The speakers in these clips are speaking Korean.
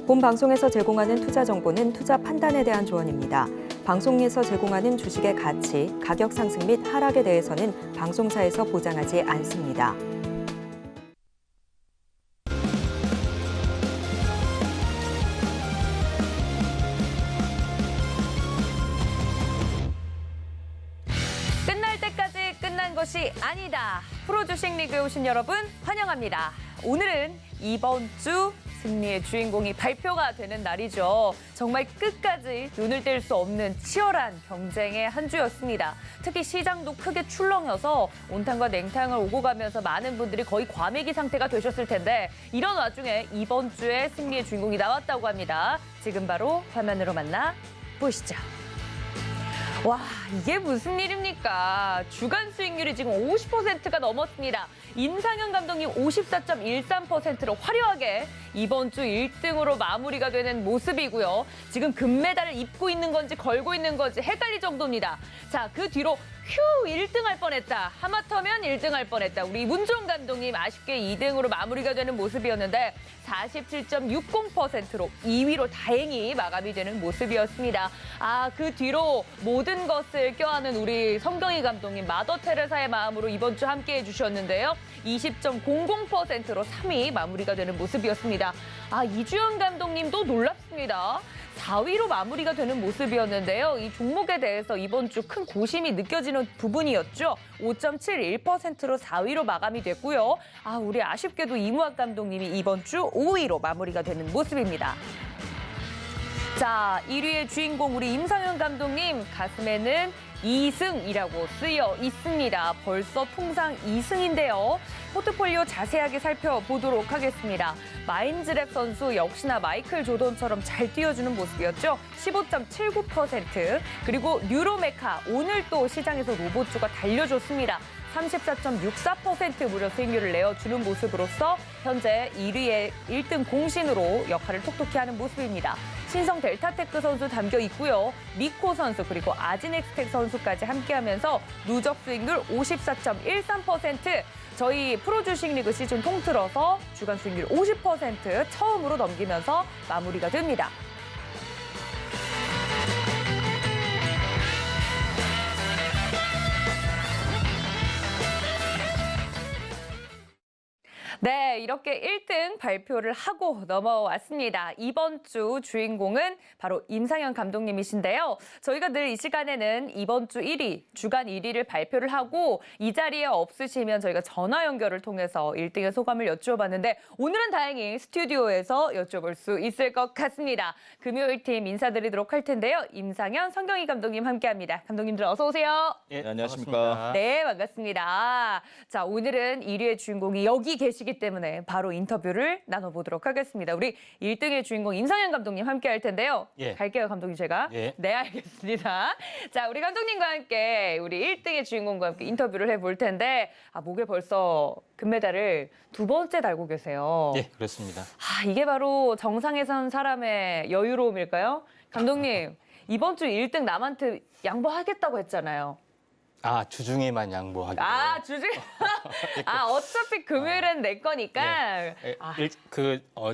본 방송에서 제공하는 투자 정보는 투자 판단에 대한 조언입니다. 방송에서 제공하는 주식의 가치, 가격 상승 및 하락에 대해서는 방송사에서 보장하지 않습니다. 끝날 때까지 끝난 것이 아니다. 프로주식 리그에 오신 여러분 환영합니다. 오늘은 이번 주 승리의 주인공이 발표가 되는 날이죠. 정말 끝까지 눈을 뗄 수 없는 치열한 경쟁의 한 주였습니다. 특히 시장도 크게 출렁여서 온탕과 냉탕을 오고 가면서 많은 분들이 거의 과매기 상태가 되셨을 텐데 이런 와중에 이번 주에 승리의 주인공이 나왔다고 합니다. 지금 바로 화면으로 만나 보시죠. 와, 이게 무슨 일입니까? 주간 수익률이 지금 50%가 넘었습니다. 임상현 감독님 54.13%로 화려하게 이번 주 1등으로 마무리가 되는 모습이고요. 지금 금메달을 입고 있는 건지 걸고 있는 건지 헷갈릴 정도입니다. 자, 그 뒤로 휴 1등 할 뻔했다. 하마터면 1등 할 뻔했다. 우리 문종 감독님 아쉽게 2등으로 마무리가 되는 모습이었는데 47.60%로 2위로 다행히 마감이 되는 모습이었습니다. 아, 그 뒤로 모든 것을 껴안은 우리 성경희 감독님 마더 테레사의 마음으로 이번 주 함께해 주셨는데요. 20.00%로 3위 마무리가 되는 모습이었습니다. 아, 이주연 감독님도 놀랍습니다. 4위로 마무리가 되는 모습이었는데요. 이 종목에 대해서 이번 주 큰 고심이 느껴지는 부분이었죠. 5.71%로 4위로 마감이 됐고요. 아, 우리 아쉽게도 이무학 감독님이 이번 주 5위로 마무리가 되는 모습입니다. 자, 1위의 주인공 우리 임상현 감독님 가슴에는 2승이라고 쓰여 있습니다. 벌써 통상 2승인데요. 포트폴리오 자세하게 살펴보도록 하겠습니다. 마인즈랩 선수 역시나 마이클 조던처럼 잘 뛰어주는 모습이었죠. 15.79%. 그리고 뉴로메카 오늘 또 시장에서 로봇주가 달려줬습니다. 34.64% 무려 수익률을 내어주는 모습으로서 현재 1위의 1등 공신으로 역할을 톡톡히 하는 모습입니다. 신성 델타테크 선수 담겨 있고요. 미코 선수 그리고 아지넥스텍 선수까지 함께하면서 누적 수익률 54.13%. 저희 프로주식 리그 시즌 통틀어서 주간 수익률 50% 처음으로 넘기면서 마무리가 됩니다. 네, 이렇게 1등 발표를 하고 넘어왔습니다. 이번 주 주인공은 바로 임상현 감독님이신데요. 저희가 늘 이 시간에는 이번 주 1위, 주간 1위를 발표를 하고 이 자리에 없으시면 저희가 전화 연결을 통해서 1등의 소감을 여쭈어봤는데 오늘은 다행히 스튜디오에서 여쭤볼 수 있을 것 같습니다. 금요일 팀 인사드리도록 할 텐데요. 임상현, 성경희 감독님 함께합니다. 감독님들 어서 오세요. 네, 안녕하십니까. 네, 반갑습니다. 자, 오늘은 1위의 주인공이 여기 계시기 때문에 바로 인터뷰를 나눠보도록 하겠습니다. 우리 1등의 주인공 임상현 감독님 함께 할 텐데요. 예. 갈게요, 감독님 제가. 예. 네, 알겠습니다. 자, 우리 감독님과 함께 우리 1등의 주인공과 함께 인터뷰를 해볼 텐데 목에 벌써 금메달을 2번째 달고 계세요. 예, 그렇습니다. 이게 바로 정상에 선 사람의 여유로움일까요? 감독님, 이번 주 1등 남한테 양보하겠다고 했잖아요. 주중에만 양보하기로. 주중. 어차피 금요일은 내 거니까. 예.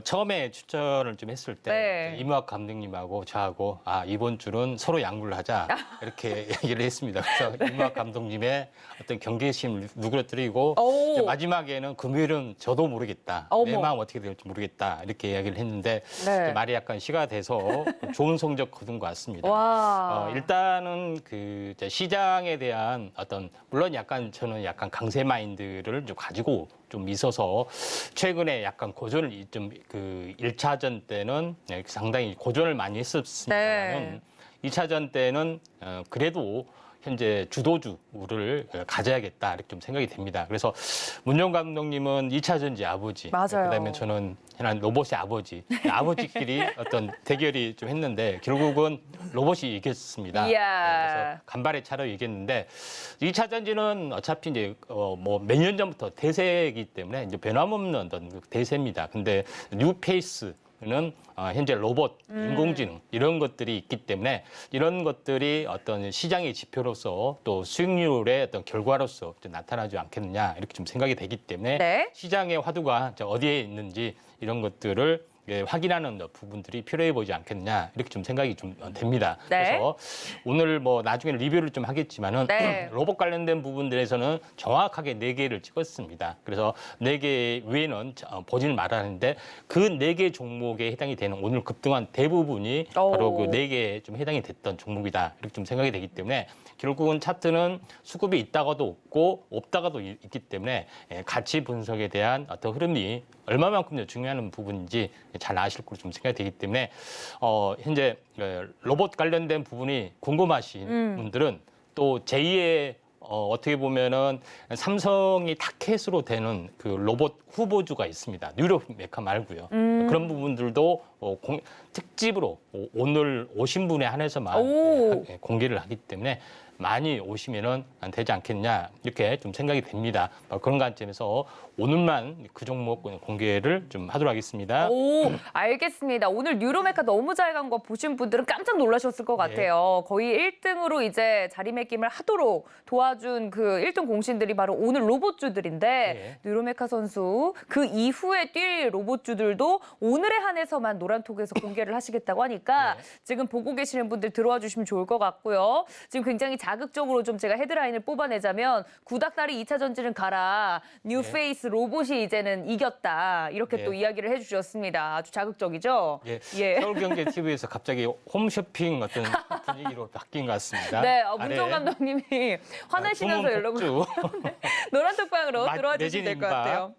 처음에 추천을 좀 했을 때 네. 이무학 감독님하고 저하고 이번 주는 서로 양보를 하자 이렇게 얘기를 했습니다. 그래서 이무학 감독님의 어떤 경계심을 누그러뜨리고 이제 마지막에는 금요일은 저도 모르겠다. 내 마음 어떻게 될지 모르겠다. 이렇게 이야기를 했는데 네. 말이 약간 시가 돼서 좋은 성적 거둔 것 같습니다. 와. 일단은 이제 시장에 대한 물론 저는 약간 강세 마인드를 좀 가지고 좀 있어서 최근에 약간 고전을 1차전 때는 상당히 고전을 많이 했었습니다만은 2차전 때는 그래도 현재 주도주를 가져야겠다 이렇게 좀 생각이 됩니다. 그래서 문정 감독님은 2차전지 아버지, 맞아요. 그다음에 저는 로봇의 아버지, 아버지끼리 어떤 대결이 좀 했는데 결국은 로봇이 이겼습니다. 그래서 간발의 차로 이겼는데 2차전지는 어차피 이제 몇 년 전부터 대세이기 때문에 이제 변함없는 어떤 대세입니다. 근데 뉴페이스 는 현재 로봇, 인공지능 이런 것들이 있기 때문에 이런 것들이 어떤 시장의 지표로서 또 수익률의 어떤 결과로서 나타나지 않겠느냐 이렇게 좀 생각이 되기 때문에 네. 시장의 화두가 어디에 있는지 이런 것들을 확인하는 부분들이 필요해 보이지 않겠느냐 이렇게 좀 생각이 좀 됩니다. 네. 그래서 오늘 뭐 나중에 리뷰를 좀 하겠지만은 네. 로봇 관련된 부분들에서는 정확하게 4개를 찍었습니다. 그래서 4개 외에는 보지는 말았는데 그 4개 종목에 해당이 되는 오늘 급등한 대부분이 바로 그 4개에 좀 해당이 됐던 종목이다 이렇게 좀 생각이 되기 때문에 결국은 차트는 수급이 있다가도 없다가도 있기 때문에 가치 분석에 대한 어떤 흐름이 얼마만큼 중요한 부분인지 잘 아실 걸로 좀 생각이 되기 때문에 현재 로봇 관련된 부분이 궁금하신 분들은 또 제2의 어떻게 보면은 삼성이 타켓으로 되는 그 로봇 후보주가 있습니다. 뉴로 메카 말고요. 그런 부분들도 특집으로 오늘 오신 분에 한해서만 공개를 하기 때문에 많이 오시면은 되지 않겠냐 이렇게 좀 생각이 됩니다. 그런 관점에서 오늘만 그 종목 공개를 좀 하도록 하겠습니다. 오, 알겠습니다. 오늘 뉴로메카 너무 잘 간 거 보신 분들은 깜짝 놀라셨을 것 같아요. 거의 1등으로 이제 자리매김을 하도록 도와준 그 1등 공신들이 바로 오늘 로봇주들인데 뉴로메카 선수 그 이후에 뛸 로봇주들도 오늘에 한해서만 노란톡에서 공개를 하시겠다고 하니까 지금 보고 계시는 분들 들어와 주시면 좋을 것 같고요. 지금 굉장히 자극적으로 좀 제가 헤드라인을 뽑아내자면 구닥다리 2차 전지는 가라. 뉴페이스 로봇이 이제는 이겼다. 이렇게 또 이야기를 해주셨습니다. 아주 자극적이죠? 서울경제TV에서 갑자기 홈쇼핑 어떤 분위기로 바뀐 것 같습니다. 네, 문정 감독님이 화내시면서 여러분 노란톡방으로 들어와 주시면 될 것 같아요.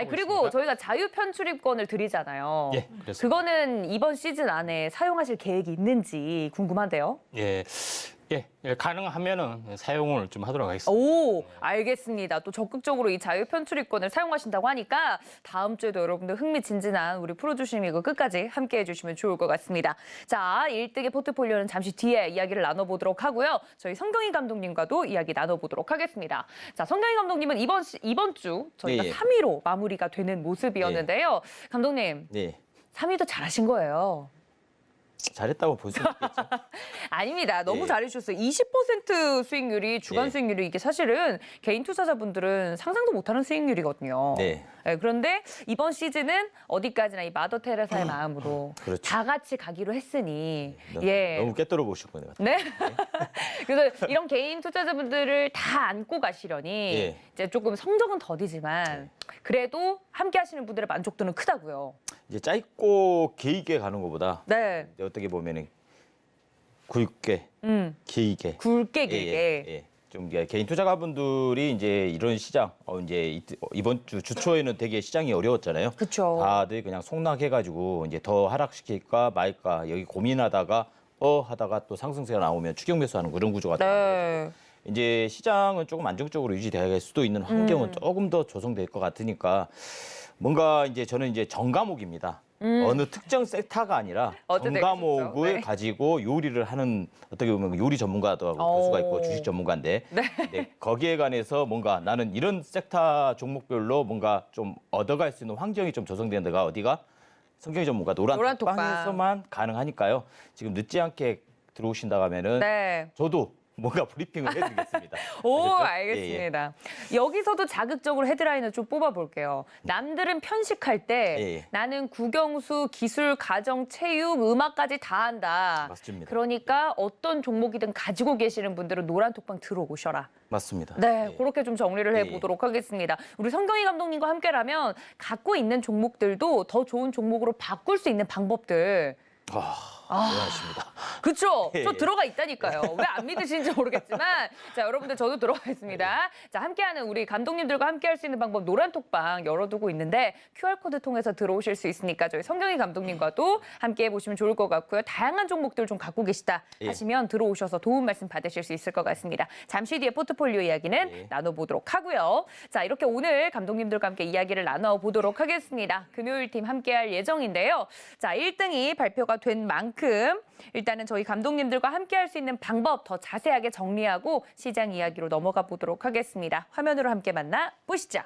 그리고 저희가 자유 편출입권을 드리잖아요. 그렇습니다. 그거는 이번 시즌 안에 사용하실 계획이 있는지 궁금한데요. 가능하면은 사용을 좀 하도록 하겠습니다. 오, 알겠습니다. 또 적극적으로 이 자유 편출입권을 사용하신다고 하니까 다음 주에도 여러분들 흥미진진한 우리 프로주식 이거 끝까지 함께해 주시면 좋을 것 같습니다. 자, 1등의 포트폴리오는 잠시 뒤에 이야기를 나눠보도록 하고요. 저희 성경희 감독님과도 이야기 나눠보도록 하겠습니다. 자, 성경희 감독님은 이번 주 저희가 3위로 마무리가 되는 모습이었는데요. 감독님, 3위도 잘하신 거예요. 잘했다고 볼 수 있겠죠. 아닙니다. 너무 잘해주셨어요. 20% 수익률이 주간 수익률이 이게 사실은 개인 투자자분들은 상상도 못하는 수익률이거든요. 그런데 이번 시즌은 어디까지나 이 마더 테레사의 마음으로 그렇죠. 다 같이 가기로 했으니 너무 깨떨어 보실 거네요. 네. 그래서 이런 개인 투자자분들을 다 안고 가시려니 이제 조금 성적은 더디지만 그래도 함께 하시는 분들의 만족도는 크다고요. 이제 짧고 길게 가는 것보다 이제 어떻게 보면은 굵게, 길게, 굵게 길게. 좀 개인 투자가분들이 이제 이런 시장, 이제 이번 주 초에는 되게 시장이 어려웠잖아요. 그렇죠. 다들 그냥 속락해가지고 이제 더 하락시킬까 말까 여기 고민하다가 하다가 또 상승세가 나오면 추격 매수하는 그런 구조가 되는 거죠. 이제 시장은 조금 안정적으로 유지될 수도 있는 환경은 조금 더 조성될 것 같으니까 뭔가 이제 저는 이제 정과목입니다. 어느 특정 섹터가 아니라 정과목을 가지고 요리를 하는 어떻게 보면 요리 전문가도 교수가 있고 주식 전문가인데 거기에 관해서 뭔가 나는 이런 섹터 종목별로 뭔가 좀 얻어갈 수 있는 환경이 좀 조성되는 데가 어디가 성경희 전문가 노란톡방에서만 가능하니까요. 지금 늦지 않게 들어오신다고 하면은 저도 뭔가 브리핑을 해드리겠습니다. 오, 알겠습니다. 여기서도 자극적으로 헤드라인을 좀 뽑아볼게요. 남들은 편식할 때 나는 국영수, 기술, 가정, 체육, 음악까지 다 한다. 맞습니다. 그러니까 어떤 종목이든 가지고 계시는 분들은 노란톡방 들어오셔라. 맞습니다. 그렇게 좀 정리를 해보도록 하겠습니다. 우리 성경희 감독님과 함께라면 갖고 있는 종목들도 더 좋은 종목으로 바꿀 수 있는 방법들 대단하십니다. 그렇죠. 저 들어가 있다니까요. 왜 안 믿으시는지 모르겠지만 자, 여러분들 저도 들어가 있습니다. 자, 함께하는 우리 감독님들과 함께할 수 있는 방법 노란톡방 열어두고 있는데 QR코드 통해서 들어오실 수 있으니까 저희 성경희 감독님과도 함께해 보시면 좋을 것 같고요. 다양한 종목들 좀 갖고 계시다 하시면 들어오셔서 도움 말씀 받으실 수 있을 것 같습니다. 잠시 뒤에 포트폴리오 이야기는 나눠보도록 하고요. 자, 이렇게 오늘 감독님들과 함께 이야기를 나눠보도록 하겠습니다. 금요일 팀 함께할 예정인데요. 자, 1등이 발표가 된 만큼 일단은 저희 감독님들과 함께할 수 있는 방법 더 자세하게 정리하고 시장 이야기로 넘어가 보도록 하겠습니다. 화면으로 함께 만나 보시죠.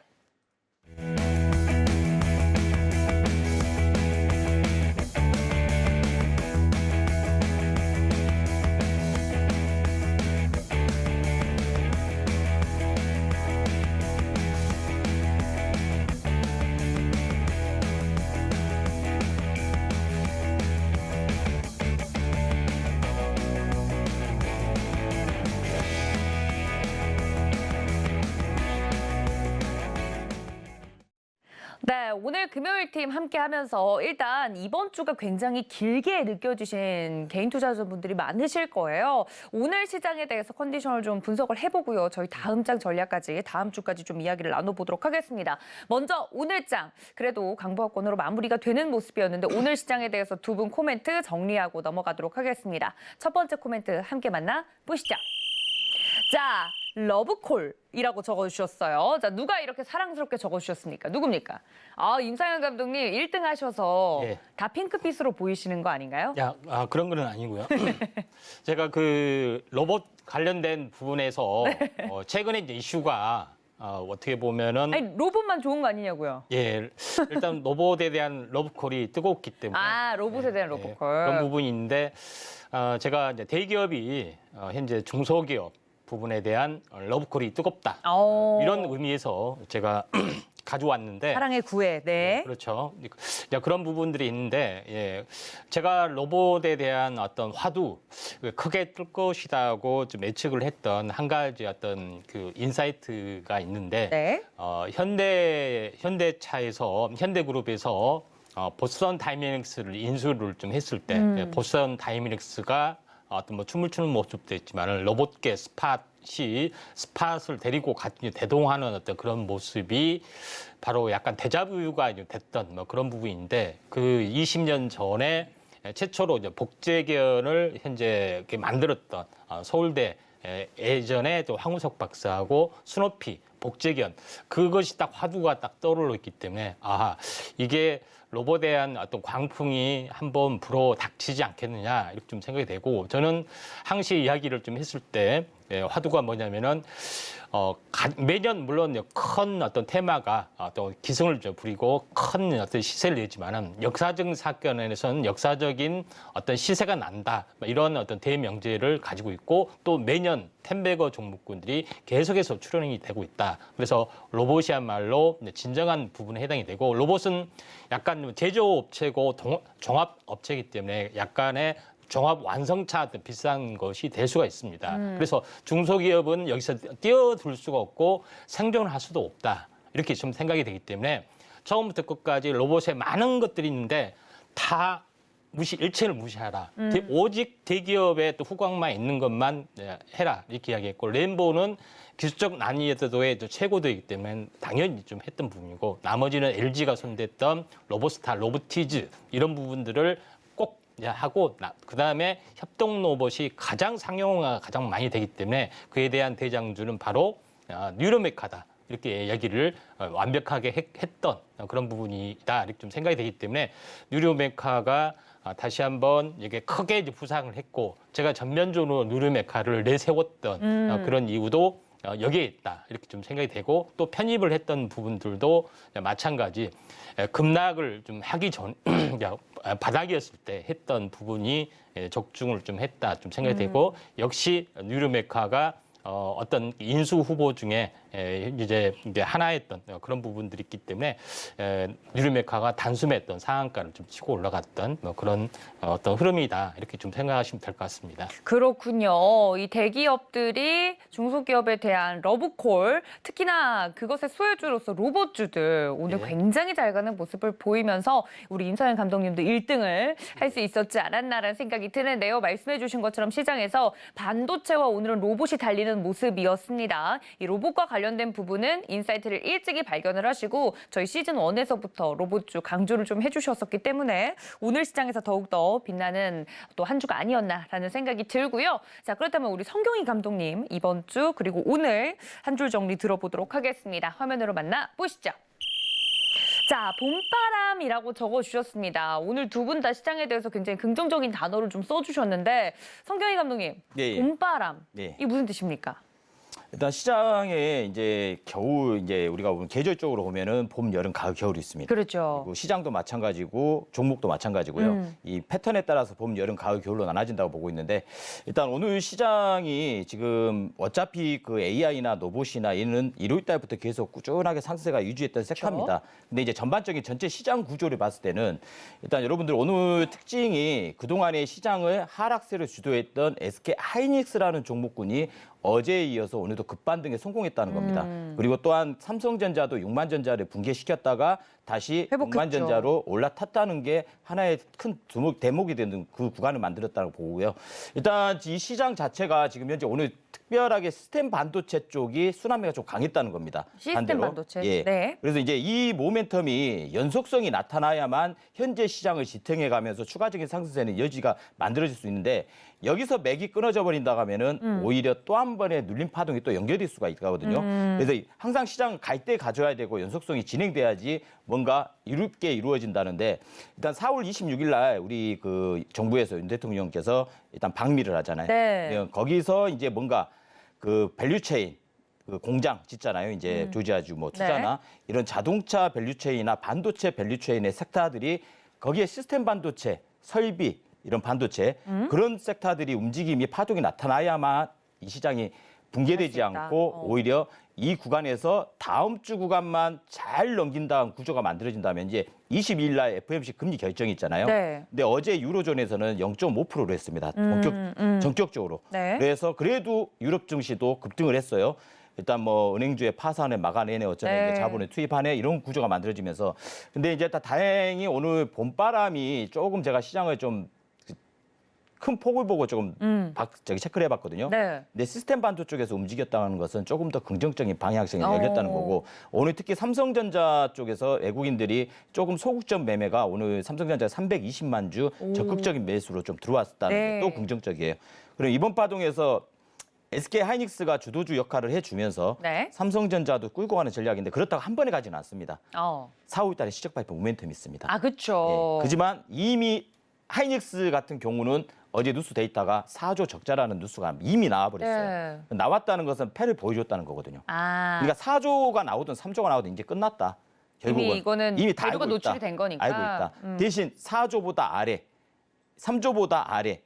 오늘 금요일 팀 함께 하면서 일단 이번 주가 굉장히 길게 느껴지신 개인 투자자분들이 많으실 거예요. 오늘 시장에 대해서 컨디션을 좀 분석을 해보고요. 저희 다음 장 전략까지 다음 주까지 좀 이야기를 나눠보도록 하겠습니다. 먼저 오늘 장, 그래도 강보합권으로 마무리가 되는 모습이었는데 오늘 시장에 대해서 두 분 코멘트 정리하고 넘어가도록 하겠습니다. 첫 번째 코멘트 함께 만나보시죠. 자, 러브콜이라고 적어주셨어요. 자, 누가 이렇게 사랑스럽게 적어주셨습니까? 누굽니까? 아, 임상현 감독님 1등 하셔서 예. 다 핑크빛으로 보이시는 거 아닌가요? 그런 건 아니고요. 제가 그 로봇 관련된 부분에서 최근에 이제 이슈가 어떻게 보면은 아니, 로봇만 좋은 거 아니냐고요? 예, 일단 로봇에 대한 러브콜이 뜨겁기 때문에 아, 로봇에 대한 로봇콜. 그런 부분인데 제가 이제 대기업이 현재 중소기업 부분에 대한 러브콜이 뜨겁다. 이런 의미에서 제가 가져왔는데 사랑의 구애, 네. 그렇죠. 이제 그런 부분들이 있는데 예, 제가 로봇에 대한 어떤 화두 크게 뜰 것이다고 좀 예측을 했던 한 가지 어떤 그 인사이트가 있는데 네. 현대차에서 현대그룹에서 보스턴 다이내믹스를 인수를 좀 했을 때 보스턴 다이내믹스가 어떤 뭐 춤을 추는 모습도 있지만 로봇계 스팟을 데리고 같이 대동하는 어떤 그런 모습이 바로 약간 데자뷰가 됐던 뭐 그런 부분인데 그 20년 전에 최초로 이제 복제견을 현재 이렇게 만들었던 서울대 예전에 또 황우석 박사하고 스노피 복제견 그것이 딱 화두가 딱 떠올랐기 때문에 이게 로봇에 대한 어떤 광풍이 한번 불어 닥치지 않겠느냐 이렇게 좀 생각이 되고 저는 항시 이야기를 좀 했을 때 화두가 뭐냐면은 매년 물론 큰 어떤 테마가 또 기승을 부리고 큰 어떤 시세를 내지만은 역사적 사건에서는 역사적인 어떤 시세가 난다 이런 어떤 대명제를 가지고 있고 또 매년 텐베거 종목군들이 계속해서 출연이 되고 있다. 그래서 로봇이야말로 진정한 부분에 해당이 되고 로봇은 약간 제조업체고 종합업체이기 때문에 약간의 종합 완성차 비싼 것이 될 수가 있습니다. 그래서 중소기업은 여기서 뛰어들 수가 없고 생존할 수도 없다. 이렇게 좀 생각이 되기 때문에 처음부터 끝까지 로봇에 많은 것들이 있는데 다 일체를 무시하라. 오직 대기업의 또 후광만 있는 것만 해라. 이렇게 이야기했고 램보는 기술적 난이도의 최고도이기 때문에 당연히 좀 했던 부분이고 나머지는 LG가 손댔던 로봇스타, 로보티즈 이런 부분들을 꼭 하고 그다음에 협동 로봇이 가장 상용화가 가장 많이 되기 때문에 그에 대한 대장주는 바로 뉴로메카다. 이렇게 이야기를 완벽하게 했던 그런 부분이다. 이렇게 좀 생각이 되기 때문에 뉴로메카가 다시 한번 이게 크게 이제 부상을 했고 제가 전면적으로 뉴로메카를 내세웠던 그런 이유도 여기에 있다. 이렇게 좀 생각이 되고 또 편입을 했던 부분들도 마찬가지 급락을 좀 하기 전 바닥이었을 때 했던 부분이 적중을 좀 했다. 좀 생각이 되고 역시 뉴로메카가 어떤 인수 후보 중에 이제 하나였던 그런 부분들이 있기 때문에 뉴로메카가 단숨했던 상한가를 좀 치고 올라갔던 그런 어떤 흐름이다 이렇게 좀 생각하시면 될 것 같습니다. 그렇군요. 이 대기업들이 중소기업에 대한 러브콜, 특히나 그것의 수혜주로서 로봇주들 오늘 굉장히 잘 가는 모습을 보이면서 우리 임상현 감독님도 1등을 할 수 있었지 않았나라는 생각이 드는데요. 말씀해 주신 것처럼 시장에서 반도체와 오늘은 로봇이 달리는 모습이었습니다. 이 로봇과 관련된 부분은 인사이트를 일찍이 발견을 하시고 저희 시즌 1에서부터 로봇주 강조를 좀 해주셨었기 때문에 오늘 시장에서 더욱더 빛나는 또 한 주가 아니었나라는 생각이 들고요. 자, 그렇다면 우리 성경희 감독님 이번 주 그리고 오늘 한 줄 정리 들어보도록 하겠습니다. 화면으로 만나보시죠. 자, 봄바람이라고 적어주셨습니다. 오늘 두 분 다 시장에 대해서 굉장히 긍정적인 단어를 좀 써주셨는데 성경희 감독님, 봄바람, 이게 무슨 뜻입니까? 일단 시장에 이제 겨울 이제 우리가 보면 계절적으로 보면은 봄, 여름, 가을, 겨울이 있습니다. 그렇죠. 그리고 시장도 마찬가지고 종목도 마찬가지고요. 이 패턴에 따라서 봄, 여름, 가을, 겨울로 나눠진다고 보고 있는데 일단 오늘 시장이 지금 어차피 그 AI나 로봇이나 얘는 일요일 달부터 계속 꾸준하게 상승세가 유지했던 섹터입니다. 근데 이제 전반적인 전체 시장 구조를 봤을 때는 일단 여러분들 오늘 특징이 그동안의 시장을 하락세를 주도했던 SK 하이닉스라는 종목군이 어제에 이어서 오늘도 급반등에 성공했다는 겁니다. 그리고 또한 삼성전자도 6만전자를 붕괴시켰다가 다시 회복했죠. 6만전자로 올라탔다는 게 하나의 큰 대목이 되는 그 구간을 만들었다고 보고요. 일단 이 시장 자체가 지금 현재 오늘 특별하게 시스템 반도체 쪽이 순환매가 좀 강했다는 겁니다. 시스템 반대로. 반도체. 예. 네. 그래서 이제 이 모멘텀이 연속성이 나타나야만 현재 시장을 지탱해가면서 추가적인 상승세는 여지가 만들어질 수 있는데 여기서 맥이 끊어져 버린다 하면은 오히려 또 한 번의 눌림 파동이 또 연결될 수가 있거든요. 그래서 항상 시장 갈 때 가져야 되고 연속성이 진행돼야지 뭔가 이롭게 이루어진다는데 일단 4월 26일 날 우리 그 정부에서 윤 대통령께서 일단 방미를 하잖아요. 네. 거기서 이제 뭔가 그 밸류체인 그 공장 짓잖아요. 이제 조지아주 뭐 투자나 이런 자동차 밸류체인이나 반도체 밸류체인의 섹터들이 거기에 시스템 반도체, 설비 이런 반도체 그런 섹터들이 움직임이 파동이 나타나야만 이 시장이 붕괴되지 할 수 있다. 않고 오히려 이 구간에서 다음 주 구간만 잘 넘긴 다음 구조가 만들어진다면 이제 22일 날 FOMC 금리 결정이 있잖아요. 네. 근데 어제 유로존에서는 0.5%로 했습니다. 전격적으로. 네. 그래서 그래도 유럽 증시도 급등을 했어요. 일단 뭐 은행주의 파산을 막아내네 어쩌네 네. 이제 자본을 투입하네 이런 구조가 만들어지면서 근데 이제 다행히 오늘 봄바람이 조금 제가 시장을 좀 큰 폭을 보고 조금 체크를 해봤거든요. 네. 근데 시스템 반도 쪽에서 움직였다는 것은 조금 더 긍정적인 방향성이 어. 열렸다는 거고 오늘 특히 삼성전자 쪽에서 외국인들이 조금 소극적 매매가 오늘 삼성전자 320만 주 적극적인 매수로 좀 들어왔다는 네. 게 또 긍정적이에요. 그리고 이번 파동에서 SK 하이닉스가 주도주 역할을 해주면서 네. 삼성전자도 끌고 가는 전략인데 그렇다고 한 번에 가지는 않습니다. 4월 달에 시적 발표 모멘텀이 있습니다. 아, 그렇죠. 예, 그지만 이미 하이닉스 같은 경우는 어제 뉴스 데이터가 4조 적자라는 뉴스가 이미 나와버렸어요. 네. 나왔다는 것은 패를 보여줬다는 거거든요. 아. 그러니까 4조가 나오든 3조가 나오든 이제 끝났다. 결국은 이미 이거는 이미 다 재료가 알고 있다. 노출이 된 거니까. 알고 있다. 대신 4조보다 아래, 3조보다 아래.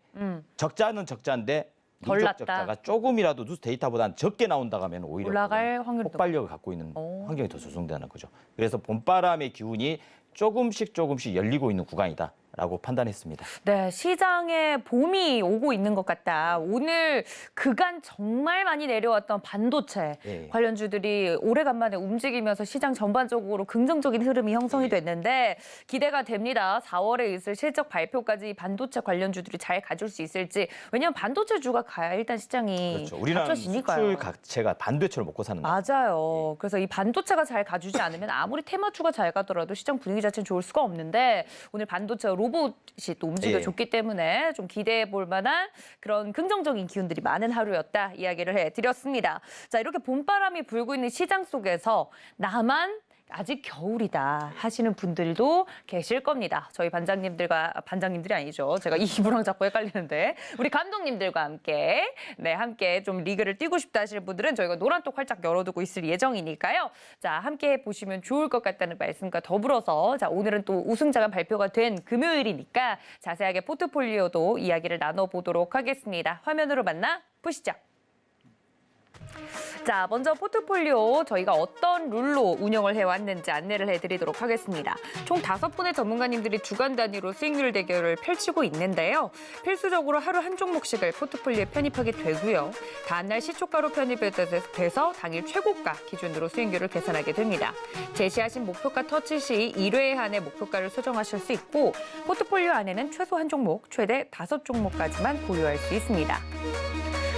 적자는 적자인데 덜 누적 났다. 적자가 조금이라도 뉴스 데이터보다는 적게 나온다 하면 오히려 올라갈 확률이 폭발력을 갖고 있는 오. 환경이 더 조성되는 거죠. 그래서 봄바람의 기운이 조금씩 열리고 있는 구간이다라고 판단했습니다. 네, 시장에 봄이 오고 있는 것 같다. 오늘 그간 정말 많이 내려왔던 반도체 예. 관련주들이 오래간만에 움직이면서 시장 전반적으로 긍정적인 흐름이 형성이 됐는데 기대가 됩니다. 4월에 있을 실적 발표까지 반도체 관련주들이 잘 가줄 수 있을지. 왜냐하면 반도체 주가 가야 일단 시장이 그렇죠. 우리나라는 받쳐지니까요. 수출 자체가 반도체로 먹고 사는 나라. 맞아요. 그래서 이 반도체가 잘 가주지 않으면 아무리 테마주가 잘 가더라도 시장 분위기 자체는 좋을 수가 없는데 오늘 반도체 로봇이 또 움직여줬기 때문에 좀 기대해 볼 만한 그런 긍정적인 기운들이 많은 하루였다 이야기를 해드렸습니다. 자, 이렇게 봄바람이 불고 있는 시장 속에서 나만 아직 겨울이다 하시는 분들도 계실 겁니다. 저희 반장님들이 아니죠. 제가 이부랑 자꾸 헷갈리는데 우리 감독님들과 함께 좀 리그를 뛰고 싶다 하시는 분들은 저희가 노란톡 활짝 열어두고 있을 예정이니까요. 자, 함께 보시면 좋을 것 같다는 말씀과 더불어서 자, 오늘은 또 우승자가 발표가 된 금요일이니까 자세하게 포트폴리오도 이야기를 나눠보도록 하겠습니다. 화면으로 만나 보시죠. 자, 먼저 포트폴리오 저희가 어떤 룰로 운영을 해왔는지 안내를 해드리도록 하겠습니다. 총 5분의 전문가님들이 주간 단위로 수익률 대결을 펼치고 있는데요. 필수적으로 하루 한 종목씩을 포트폴리오에 편입하게 되고요. 다음날 시초가로 편입이 돼서 당일 최고가 기준으로 수익률을 계산하게 됩니다. 제시하신 목표가 터치 시 1회에 한해 목표가를 수정하실 수 있고 포트폴리오 안에는 최소 한 종목, 최대 5종목까지만 보유할 수 있습니다.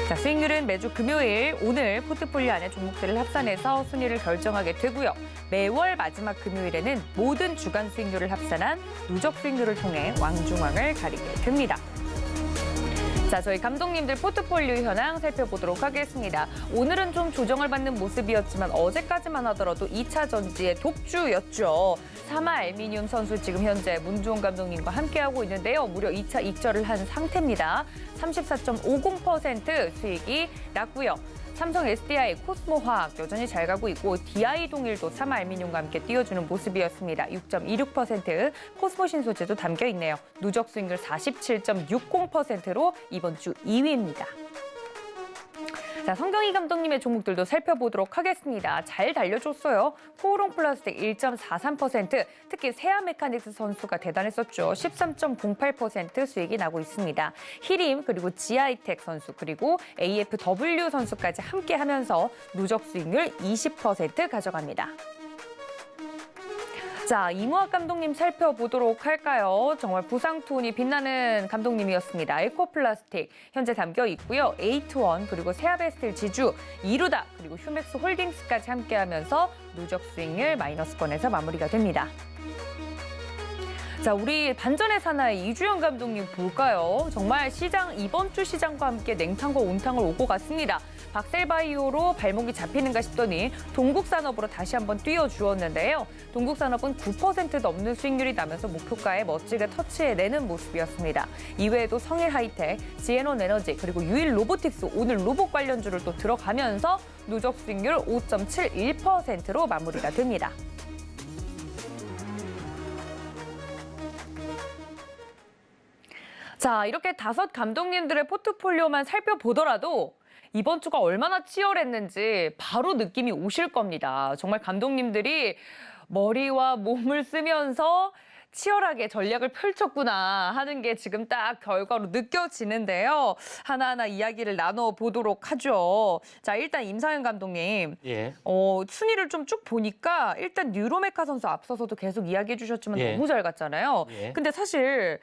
자, 수익률은 매주 금요일 오늘 포트폴리오 안에 종목들을 합산해서 순위를 결정하게 되고요. 매월 마지막 금요일에는 모든 주간 수익률을 합산한 누적 수익률을 통해 왕중왕을 가리게 됩니다. 자, 저희 감독님들 포트폴리오 현황 살펴보도록 하겠습니다. 오늘은 좀 조정을 받는 모습이었지만 어제까지만 하더라도 2차 전지의 독주였죠. 사마 알미늄 선수 지금 현재 문주홍 감독님과 함께하고 있는데요. 무려 2차 익절을 한 상태입니다. 34.50% 수익이 났고요. 삼성 SDI, 코스모화학 여전히 잘 가고 있고 DI 동일도 사마 알미늄과 함께 띄워주는 모습이었습니다. 6.26%, 코스모신소재도 담겨 있네요. 누적 수익률 47.60%로 이번 주 2위입니다. 자, 성경희 감독님의 종목들도 살펴보도록 하겠습니다. 잘 달려줬어요. 포오롱 플라스틱 1.43%, 특히 세아 메카닉스 선수가 대단했었죠. 13.08% 수익이 나고 있습니다. 히림 그리고 지아이텍 선수 그리고 AFW 선수까지 함께하면서 누적 수익률 20% 가져갑니다. 자, 이무학 감독님 살펴보도록 할까요? 정말 부상투혼이 빛나는 감독님이었습니다. 에코플라스틱 현재 담겨 있고요. 에이트원 그리고 세아베스틸 지주, 이루다 그리고 휴맥스 홀딩스까지 함께하면서 누적 수익률 마이너스권에서 마무리가 됩니다. 자, 우리 반전의 사나이 이주영 감독님 볼까요? 정말 이번 주 시장과 함께 냉탕과 온탕을 오고 갔습니다. 박셀바이오로 발목이 잡히는가 싶더니 동국산업으로 다시 한번 띄워주었는데요. 동국산업은 9% 넘는 수익률이 나면서 목표가에 멋지게 터치해내는 모습이었습니다. 이외에도 성일하이텍, 지에논에너지 그리고 유일로보틱스 오늘 로봇 관련주를 또 들어가면서 누적 수익률 5.71%로 마무리가 됩니다. 자, 이렇게 5 감독님들의 포트폴리오만 살펴보더라도 이번 주가 얼마나 치열했는지 바로 느낌이 오실 겁니다. 정말 감독님들이 머리와 몸을 쓰면서 치열하게 전략을 펼쳤구나 하는 게 지금 딱 결과로 느껴지는데요. 하나하나 이야기를 나눠보도록 하죠. 자, 일단 임상현 감독님. 예. 순위를 좀 쭉 보니까 일단 뉴로메카 선수 앞서서도 계속 이야기해 주셨지만 예. 너무 잘 갔잖아요. 예. 근데 사실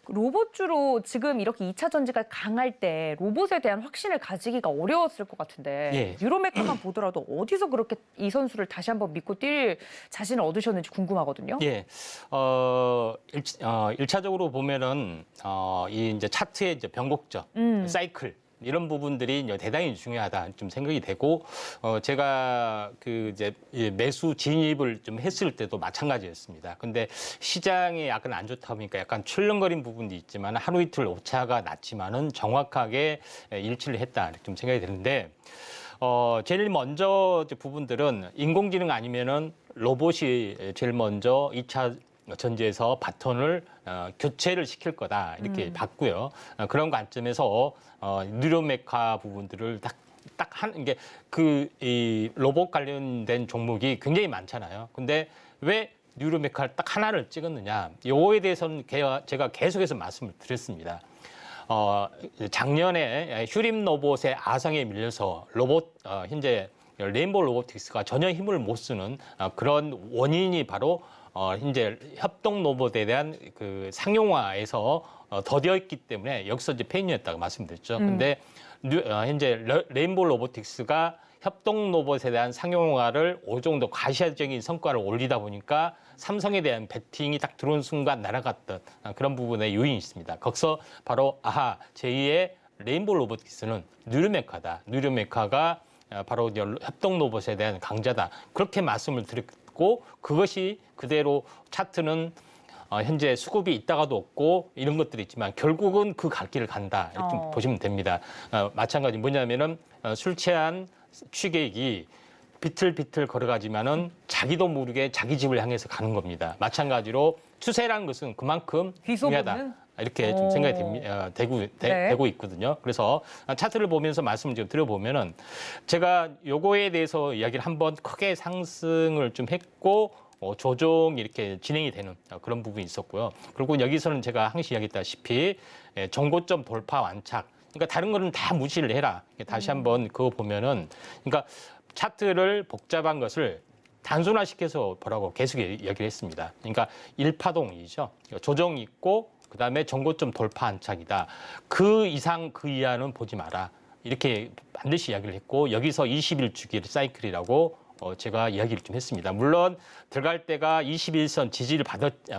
로봇주로 지금 이렇게 2차 전지가 강할 때 로봇에 대한 확신을 가지기가 어려웠을 것 같은데 예. 뉴로메카만 보더라도 어디서 그렇게 이 선수를 다시 한번 믿고 뛸 자신을 얻으셨는지 궁금하거든요. 예. 1차적으로 보면은 이 이제 차트의 이제 변곡점, 사이클 이런 부분들이 이제 대단히 중요하다 좀 생각이 되고 제가 그 이제 매수 진입을 좀 했을 때도 마찬가지였습니다. 근데 시장이 약간 안 좋다 보니까 약간 출렁거린 부분도 있지만 하루 이틀 오차가 났지만은 정확하게 일치를 했다 이렇게 좀 생각이 드는데 제일 먼저 부분들은 인공지능 아니면은 로봇이 제일 먼저 2차 전지에서 바톤을 교체를 시킬 거다 이렇게 봤고요. 그런 관점에서 뉴로메카 부분들을 딱 하는 게 이 로봇 관련된 종목이 굉장히 많잖아요. 근데 왜 뉴로메카를 딱 하나를 찍었느냐? 요거에 대해서는 제가 계속해서 말씀을 드렸습니다. 작년에 휴림 로봇의 아성에 밀려서 현재 레인보우 로보틱스가 전혀 힘을 못 쓰는 그런 원인이 바로 현재 협동 로봇에 대한 그 상용화에서 더뎌 있기 때문에 여기서 이제 페인이었다고 말씀드렸죠. 근데 현재 레인보우 로보틱스가 협동 로봇에 대한 상용화를 어느 정도 가시적인 성과를 올리다 보니까 삼성에 대한 배팅이 딱 들어온 순간 날아갔던 그런 부분의 요인이 있습니다. 거기서 바로 제2의 레인보우 로보틱스는 뉴로메카다. 뉴로메카가 바로 협동 로봇에 대한 강자다. 그렇게 말씀을 드렸고 그것이 그대로 차트는 현재 수급이 있다가도 없고 이런 것들이 있지만 결국은 그 갈 길을 간다. 이렇게 좀 보시면 됩니다. 마찬가지 뭐냐면은 술 취한 취객이 비틀비틀 걸어가지만은 자기도 모르게 자기 집을 향해서 가는 겁니다. 마찬가지로 추세라는 것은 그만큼 중요하다. 이렇게 좀 생각이 되고 있거든요. 그래서 차트를 보면서 말씀을 좀 드려보면은 제가 요거에 대해서 이야기를 한번 크게 상승을 좀 했고 조정이 이렇게 진행이 되는 그런 부분이 있었고요. 그리고 여기서는 제가 항시 이야기했다시피 정고점 돌파 완착. 그러니까 다른 거는 다 무시를 해라. 다시 한번 그거 보면은 그러니까 차트를 복잡한 것을 단순화시켜서 보라고 계속 이야기를 했습니다. 그러니까 1파동이죠. 조정이 있고 그다음에 정고점 돌파 안착이다. 그 이상 그 이하는 보지 마라. 이렇게 반드시 이야기를 했고 여기서 20일 주기 사이클이라고 제가 이야기를 좀 했습니다. 물론 들어갈 때가 21선 지지를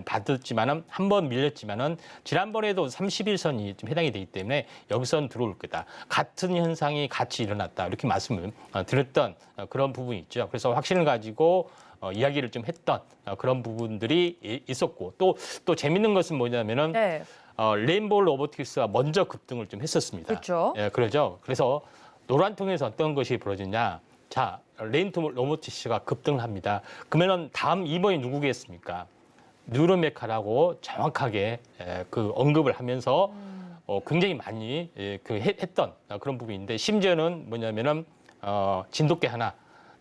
받았지만은 한 번 밀렸지만은 지난번에도 31선이 좀 해당이 되기 때문에 여기선 들어올 거다. 같은 현상이 같이 일어났다. 이렇게 말씀을 드렸던 그런 부분이 있죠. 그래서 확신을 가지고 이야기를 좀 했던 그런 부분들이 있었고 또 재밌는 것은 뭐냐면은 네. 레인보우 로보틱스가 먼저 급등을 좀 했었습니다. 그렇죠. 예, 그러죠. 그래서 노란통에서 어떤 것이 벌어지냐? 자, 레인보우 로보틱스가 급등을 합니다. 그러면은 다음 2번이 누구겠습니까? 뉴로메카라고 정확하게 그 언급을 하면서 굉장히 많이 했던 그런 부분인데 심지어는 뭐냐면은 진돗개 하나,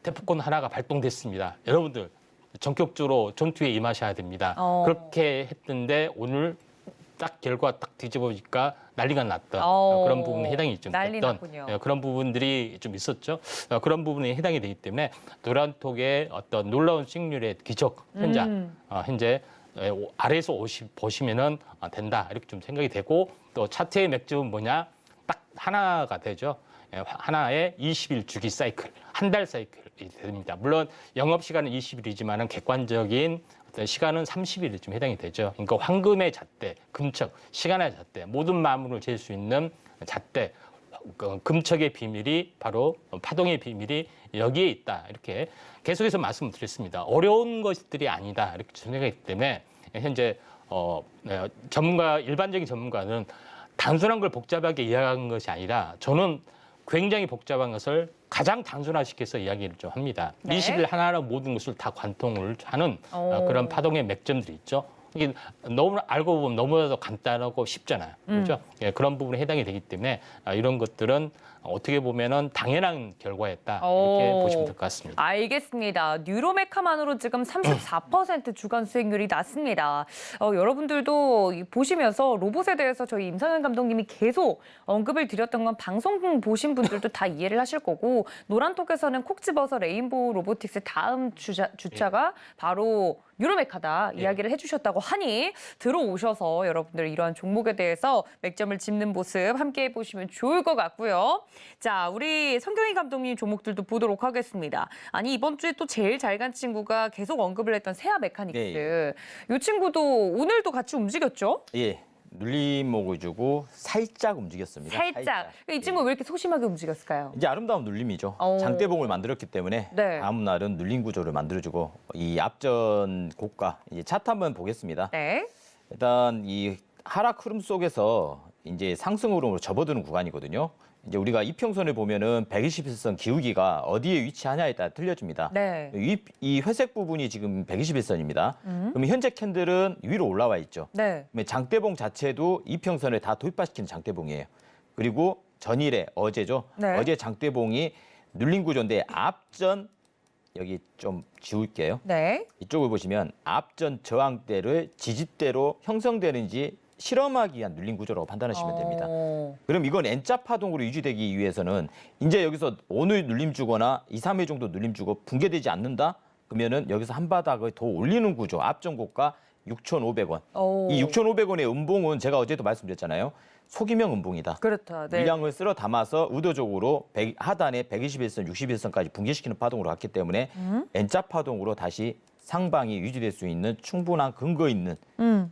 대포권 하나가 발동됐습니다. 여러분들 전격적으로 전투에 임하셔야 됩니다. 그렇게 했던데 오늘 딱 결과 딱 뒤집어보니까 난리가 났던 그런 부분에 해당이 좀 됐던 그런 부분들이 좀 있었죠. 그런 부분에 해당이 되기 때문에 노란톡의 어떤 놀라운 수익률의 기적 현재 아래에서 보시면은 된다 이렇게 좀 생각이 되고 또 차트의 맥점은 뭐냐 딱 하나가 되죠. 하나의 20일 주기 사이클, 한 달 사이클이 됩니다. 물론 영업 시간은 20일이지만은 객관적인 어떤 시간은 30일이 좀 해당이 되죠. 그러니까 황금의 잣대, 금척, 시간의 잣대, 모든 마음으로 잴 수 있는 잣대, 금척의 비밀이 바로 파동의 비밀이 여기에 있다. 이렇게 계속해서 말씀드렸습니다. 어려운 것들이 아니다. 이렇게 생각하기 때문에 현재 일반적인 전문가는 단순한 걸 복잡하게 이야기한 것이 아니라 저는 굉장히 복잡한 것을 가장 단순화시켜서 이야기를 좀 합니다. 20일 하나하나 모든 것을 다 관통을 하는 그런 파동의 맥점들이 있죠. 이게 너무 알고 보면 너무나도 간단하고 쉽잖아요. 그렇죠? 예, 그런 부분에 해당이 되기 때문에 이런 것들은 어떻게 보면은 당연한 결과였다. 이렇게 보시면 될 것 같습니다. 알겠습니다. 뉴로메카만으로 지금 34% 주간 수익률이 났습니다. 여러분들도 보시면서 로봇에 대해서 저희 임상현 감독님이 계속 언급을 드렸던 건 방송 보신 분들도 다 이해를 하실 거고 노란톡에서는 콕 집어서 레인보우 로보틱스 다음 주자가 바로 뉴로메카다 이야기를 해주셨다고 하니 들어오셔서 여러분들 이러한 종목에 대해서 맥점을 짚는 모습 함께 해보시면 좋을 것 같고요. 자, 우리 성경희 감독님 종목들도 보도록 하겠습니다. 아니 이번 주에 또 제일 잘 간 친구가 계속 언급을 했던 세아 메카닉스. 이 친구도 오늘도 같이 움직였죠? 예. 눌림목을 주고 살짝 움직였습니다. 살짝. 이 친구 왜 이렇게 소심하게 움직였을까요? 이제 아름다운 눌림이죠. 장대봉을 만들었기 때문에 다음 날은 눌림 구조를 만들어주고 이 앞전 고가 이제 차트 한번 보겠습니다. 네. 일단 이 하락 흐름 속에서 이제 상승 흐름으로 접어드는 구간이거든요. 이제 우리가 이평선을 보면은 121선 기울기가 어디에 위치하냐에 따라 틀려집니다. 네. 이 회색 부분이 지금 121선입니다. 그럼 현재 캔들은 위로 올라와 있죠. 네. 그러면 장대봉 자체도 이평선을 다 돌파시키는 장대봉이에요. 그리고 전일에 어제죠. 네. 어제 장대봉이 눌린 구조인데 앞전 여기 좀 지울게요. 네. 이쪽을 보시면 앞전 저항대를 지지대로 형성되는지 실험하기 위한 눌린 구조라고 판단하시면 됩니다. 그럼 이건 N자 파동으로 유지되기 위해서는 이제 여기서 오늘 눌림 주거나 2, 3일 정도 눌림 주고 붕괴되지 않는다? 그러면은 여기서 한 바닥을 더 올리는 구조, 앞전 고가 6,500원. 이 6,500원의 음봉은 제가 어제도 말씀드렸잖아요. 소기명 음봉이다. 그렇다. 네. 물량을 쓸어 담아서 의도적으로 하단에 121선, 61선까지 붕괴시키는 파동으로 갔기 때문에 N자 파동으로 다시 상방이 유지될 수 있는 충분한 근거 있는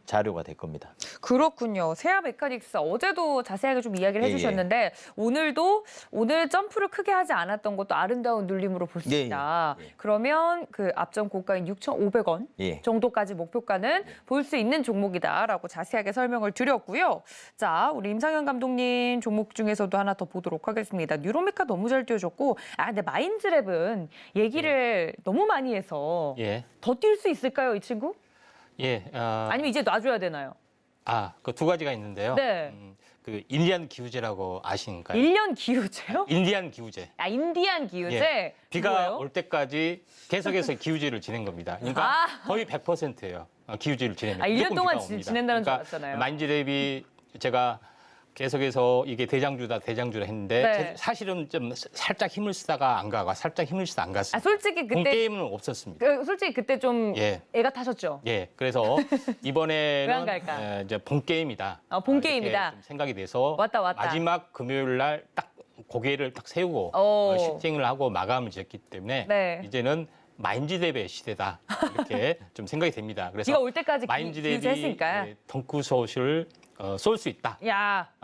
자료가 될 겁니다. 그렇군요. 세아 메카닉스 어제도 자세하게 좀 이야기를 해주셨는데 오늘 점프를 크게 하지 않았던 것도 아름다운 눌림으로 볼 수 있다. 그러면 그 앞전 고가인 6,500원 정도까지 목표가는 볼 수 있는 종목이다라고 자세하게 설명을 드렸고요. 자, 우리 임상현 감독님 종목 중에서도 하나 더 보도록 하겠습니다. 뉴로메카 너무 잘 띄워줬고 근데 마인드랩은 얘기를 너무 많이 해서 더 뛸 수 있을까요, 이 친구? 아니면 이제 놔줘야 되나요? 그 두 가지가 있는데요. 네. 그 인디안 기후제라고 아시는가요? 1년 기후제요? 인디안 기후제. 인디안 기후제? 비가 뭐예요? 올 때까지 계속해서 기후제를 지낸 겁니다. 그러니까 거의 100%예요. 기후제를 지냅니다. 1년 동안 비가 옵니다. 지낸다는 줄 그러니까 알았잖아요. 마인드랩이 제가 계속해서 이게 대장주다 했는데 사실은 좀 살짝 힘을 쓰다가 안 가고 살짝 힘을 쓰다 안 갔어요. 솔직히 본 그때 게임은 없었습니다. 솔직히 그때 좀 애가 타셨죠? 그래서 왜 안 이번에는 갈까? 이제 본 게임이다. 본 게임이다. 좀 생각이 돼서 왔다. 마지막 금요일 날 딱 고개를 딱 세우고 슈팅을 하고 마감을 지었기 때문에 이제는 마인드랩의 시대다 이렇게 좀 생각이 됩니다. 그래서 비가 올 때까지 마인드랩이 했으니까. 덩크샷을 쏠 수 있다.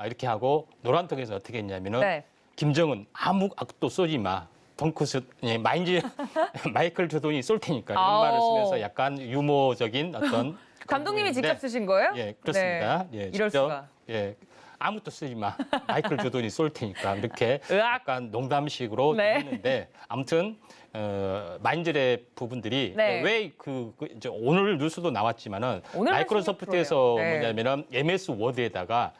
이렇게 하고 노란톡에서 어떻게 했냐면은 김정은 아무 악도 쏘지 마. 덩크슛 마이클 조던이 쏠 테니까 이런 말을 쓰면서 약간 유머적인 어떤 감독님이 직접 쓰신 거예요? 그렇습니다. 이럴 직접, 수가. 아무것도 쓰지 마. 마이클 조던이 쏠 테니까 이렇게 약간 농담식으로 했는데 아무튼 마인드랩 부분들이 왜 이제 오늘 뉴스도 나왔지만은 마이크로소프트에서 뭐냐면은 MS 워드에다가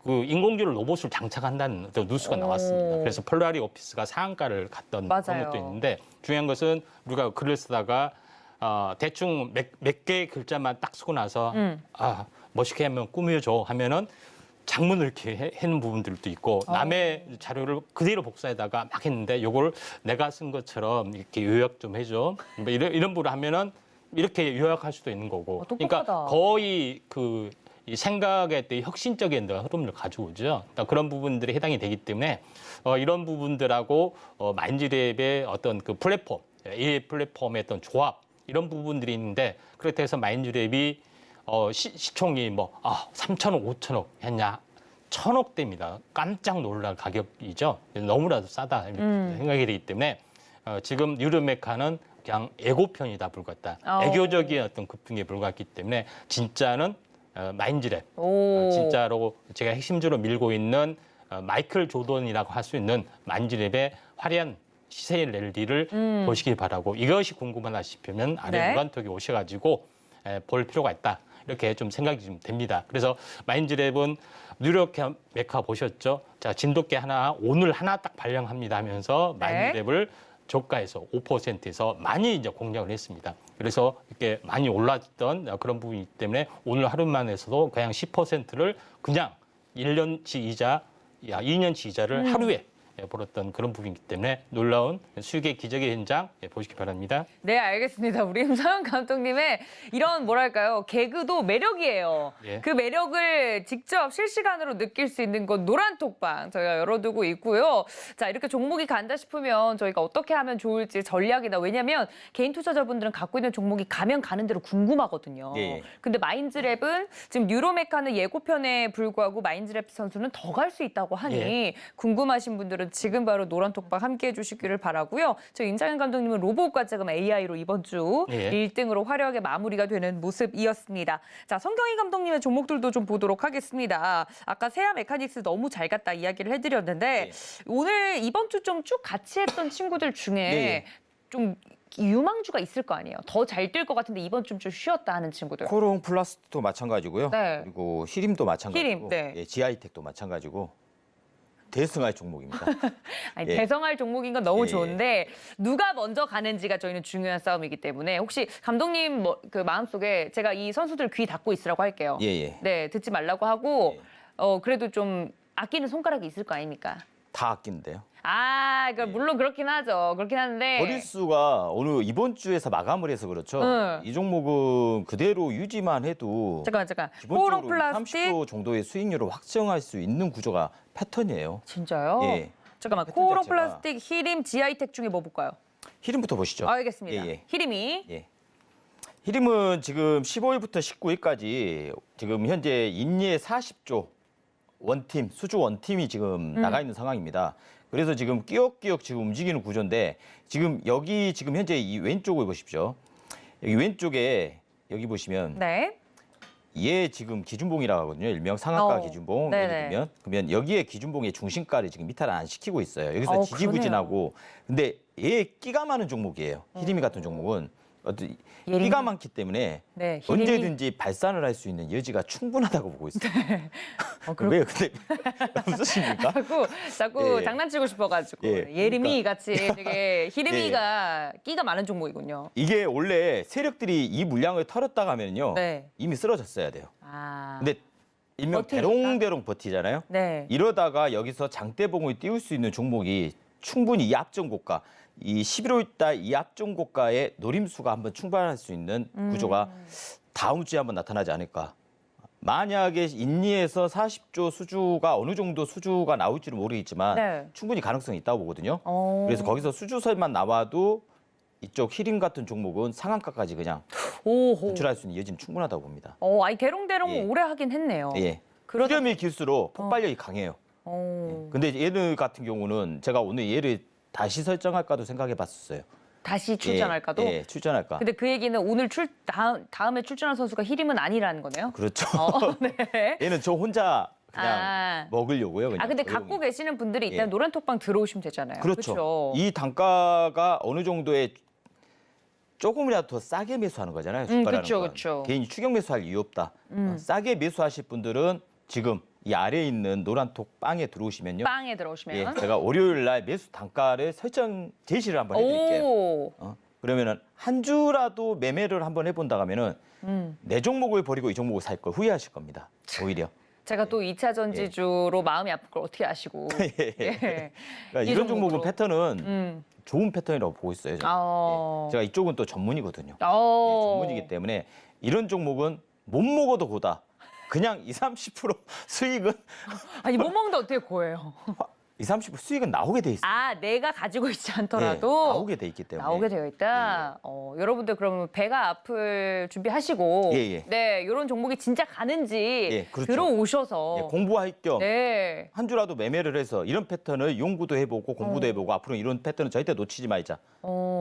그 인공지능 로봇을 장착한다는 어떤 뉴스가 나왔습니다. 그래서 폴라리 오피스가 상한가를 갔던 맞아요. 그런 것도 있는데 중요한 것은 우리가 글을 쓰다가 대충 몇 개의 글자만 딱 쓰고 나서 멋있게 하면 꾸며줘 하면은 장문을 이렇게 해놓은 부분들도 있고 남의 자료를 그대로 복사에다가 막 했는데 요걸 내가 쓴 것처럼 이렇게 요약 좀 해줘. 뭐 이런 부분을 하면은 이렇게 요약할 수도 있는 거고. 똑똑하다. 그러니까 거의 이 생각의 혁신적인 흐름을 가지고 오죠. 그러니까 그런 부분들이 해당이 되기 때문에 이런 부분들하고 마인드랩의 어떤 그 플랫폼, AI 플랫폼의 어떤 조합 이런 부분들이 있는데 그렇게 해서 마인드랩이 시총이 3천억, 5천억 했냐? 1,000억대입니다. 깜짝 놀랄 가격이죠. 너무나도 싸다 이렇게 생각이 되기 때문에 지금 뉴로메카는 그냥 애고편이다 불같다. 애교적인 어떤 급등에 불과했기 때문에 진짜는 마인드랩. 진짜로 제가 핵심적으로 밀고 있는 마이클 조던이라고 할 수 있는 마인드랩의 화려한 시세 랠리를 보시기 바라고 이것이 궁금하다 싶으면 아래 무관톡에 오셔가지고 볼 필요가 있다. 이렇게 좀 생각이 좀 됩니다. 그래서 마인드랩은 뉴로메카 보셨죠? 자, 진돗개 하나 오늘 하나 딱 발령합니다 하면서 마인드랩을 저가에서 5%에서 많이 이제 공략을 했습니다. 그래서 이렇게 많이 올랐던 그런 부분이기 때문에 오늘 하루만에서도 그냥 10%를 그냥 1년치 이자, 2년치 이자를 하루에 벌었던 그런 부분이기 때문에 놀라운 수익의 기적의 현장 보시기 바랍니다. 네, 알겠습니다. 우리 임상현 감독님의 이런 뭐랄까요, 개그도 매력이에요. 예. 그 매력을 직접 실시간으로 느낄 수 있는 건 노란톡방 저희가 열어두고 있고요. 자, 이렇게 종목이 간다 싶으면 저희가 어떻게 하면 좋을지 전략이다. 왜냐하면 개인 투자자분들은 갖고 있는 종목이 가면 가는 대로 궁금하거든요. 예. 근데 마인드랩은 지금 뉴로메카는 예고편에 불구하고 마인드랩 선수는 더 갈 수 있다고 하니 궁금하신 분들은 지금 바로 노란톡방 함께해 주시기를 바라고요. 저 임상현 감독님은 로봇과 지금 AI로 이번 주 1등으로 화려하게 마무리가 되는 모습이었습니다. 자, 성경희 감독님의 종목들도 좀 보도록 하겠습니다. 아까 세아 메카닉스 너무 잘 갔다 이야기를 해드렸는데 오늘 이번 주 좀 쭉 같이 했던 친구들 중에 좀 유망주가 있을 거 아니에요. 더 잘 뛸 것 같은데 이번 주 좀 쉬었다 하는 친구들. 코롱 플러스도 마찬가지고요. 네. 그리고 히림도 마찬가지고, 히림, 네. 예, 지하이텍도 마찬가지고 대승할 종목입니다. 아니, 예. 대성할 종목인 건 너무 예. 좋은데 누가 먼저 가는지가 저희는 중요한 싸움이기 때문에 혹시 감독님 그 마음속에 제가 이 선수들 귀 닫고 있으라고 할게요. 예. 네, 듣지 말라고 하고 그래도 좀 아끼는 손가락이 있을 거 아닙니까? 다 아낀데요. 그러니까 물론 그렇긴 하죠. 그렇긴 하는데 거리수가 오늘 이번 주에서 마감을 해서 그렇죠. 이 종목은 그대로 유지만 해도 잠깐 기본적으로 코오롱 플라스틱 30% 정도의 수익률을 확정할 수 있는 구조가 패턴이에요. 진짜요? 예. 잠깐만 패턴 코오롱 자체가- 플라스틱, 히림, 지하이텍 중에 뭐 볼까요? 히림부터 보시죠. 알겠습니다. 예. 히림이 예. 히림은 지금 15일부터 19일까지 지금 현재 인예 40조 원팀, 수주 원팀이 지금 나가 있는 상황입니다. 그래서 지금 끼역끼역 지금 움직이는 구조인데 지금 여기 지금 현재 이 왼쪽을 보십시오. 여기 왼쪽에 여기 보시면 네. 얘 지금 기준봉이라고 하거든요. 일명 상한가 기준봉. 네네. 예를 들면 그러면 여기에 기준봉의 중심가를 지금 미탈을 안 시키고 있어요. 여기서 그러네요. 지지부진하고. 근데 얘 끼가 많은 종목이에요. 히림이 같은 종목은 어떤 예림이. 끼가 많기 때문에 네, 히림이. 언제든지 발산을 할 수 있는 여지가 충분하다고 보고 있어요. 그렇군요. 왜요? 근데 웃으십니까? 자꾸 예. 장난치고 싶어가지고 예. 예림이 같이 되게 히림이가 끼가 많은 종목이군요. 이게 원래 세력들이 이 물량을 털었다 가면요. 네. 이미 쓰러졌어야 돼요. 아, 근데 일명 버티니까? 대롱대롱 버티잖아요. 네. 이러다가 여기서 장대봉을 띄울 수 있는 종목이 충분히 이 앞전 고가, 이 11월 달 이 앞전 고가의 노림수가 한번 충분할 수 있는 구조가 다음 주에 한번 나타나지 않을까. 만약에 인리에서 40조 수주가 어느 정도 수주가 나올지는 모르겠지만 네. 충분히 가능성이 있다고 보거든요. 어. 그래서 거기서 수주설만 나와도 이쪽 히림 같은 종목은 상한가까지 그냥 오호. 진출할 수 있는 여지는 충분하다고 봅니다. 아니 대롱대롱 예. 오래 하긴 했네요. 예. 그러다- 수렴이 길수록 폭발력이 강해요. 근데 얘는 같은 경우는 제가 오늘 얘를 다시 설정할까도 생각해 봤었어요. 다시 출전할까도? 예, 출전할까. 근데 그 얘기는 오늘 다음에 출전할 선수가 히림은 아니라는 거네요? 그렇죠. 네. 얘는 저 혼자 그냥 아. 먹으려고요. 그냥. 근데 조용히. 갖고 계시는 분들이 일단 예. 노란톡방 들어오시면 되잖아요. 그렇죠. 이 단가가 어느 정도의 조금이라도 더 싸게 매수하는 거잖아요. 주가라는 그쵸, 건. 그쵸. 개인이 추격 매수할 이유 없다. 싸게 매수하실 분들은 지금 이 아래에 있는 노란톡 빵에 들어오시면요. 빵에 들어오시면. 예, 제가 월요일 날 매수 단가를 설정 제시를 한번 해드릴게요. 오. 그러면은 한 주라도 매매를 한번 해본다 하면은 내 종목을 버리고 이 종목을 살 걸 후회하실 겁니다. 오히려. 제가 또 2차 전지주로 마음이 아플 걸 어떻게 아시고. 예. 그러니까 이 이런 종목으로. 종목은 패턴은 좋은 패턴이라고 보고 있어요. 저는. 어. 예. 제가 이쪽은 또 전문이거든요. 예, 어. 전문이기 때문에 이런 종목은 못 먹어도 고다. 그냥 20, 30% 수익은 아니 못 먹는데 어떻게 고해요? 20, 30% 수익은 나오게 돼 있어요. 아 내가 가지고 있지 예, 않더라도 나오게 돼 있기 때문에. 나오게 되어 있다. 여러분들 그러면 배가 아플 준비하시고 예, 예. 네 이런 종목이 진짜 가는지 예, 그렇죠. 들어오셔서 예, 공부할 겸 네. 한 주라도 매매를 해서 이런 패턴을 연구도 해보고 공부도 해보고 앞으로 이런 패턴은 절대 놓치지 말자.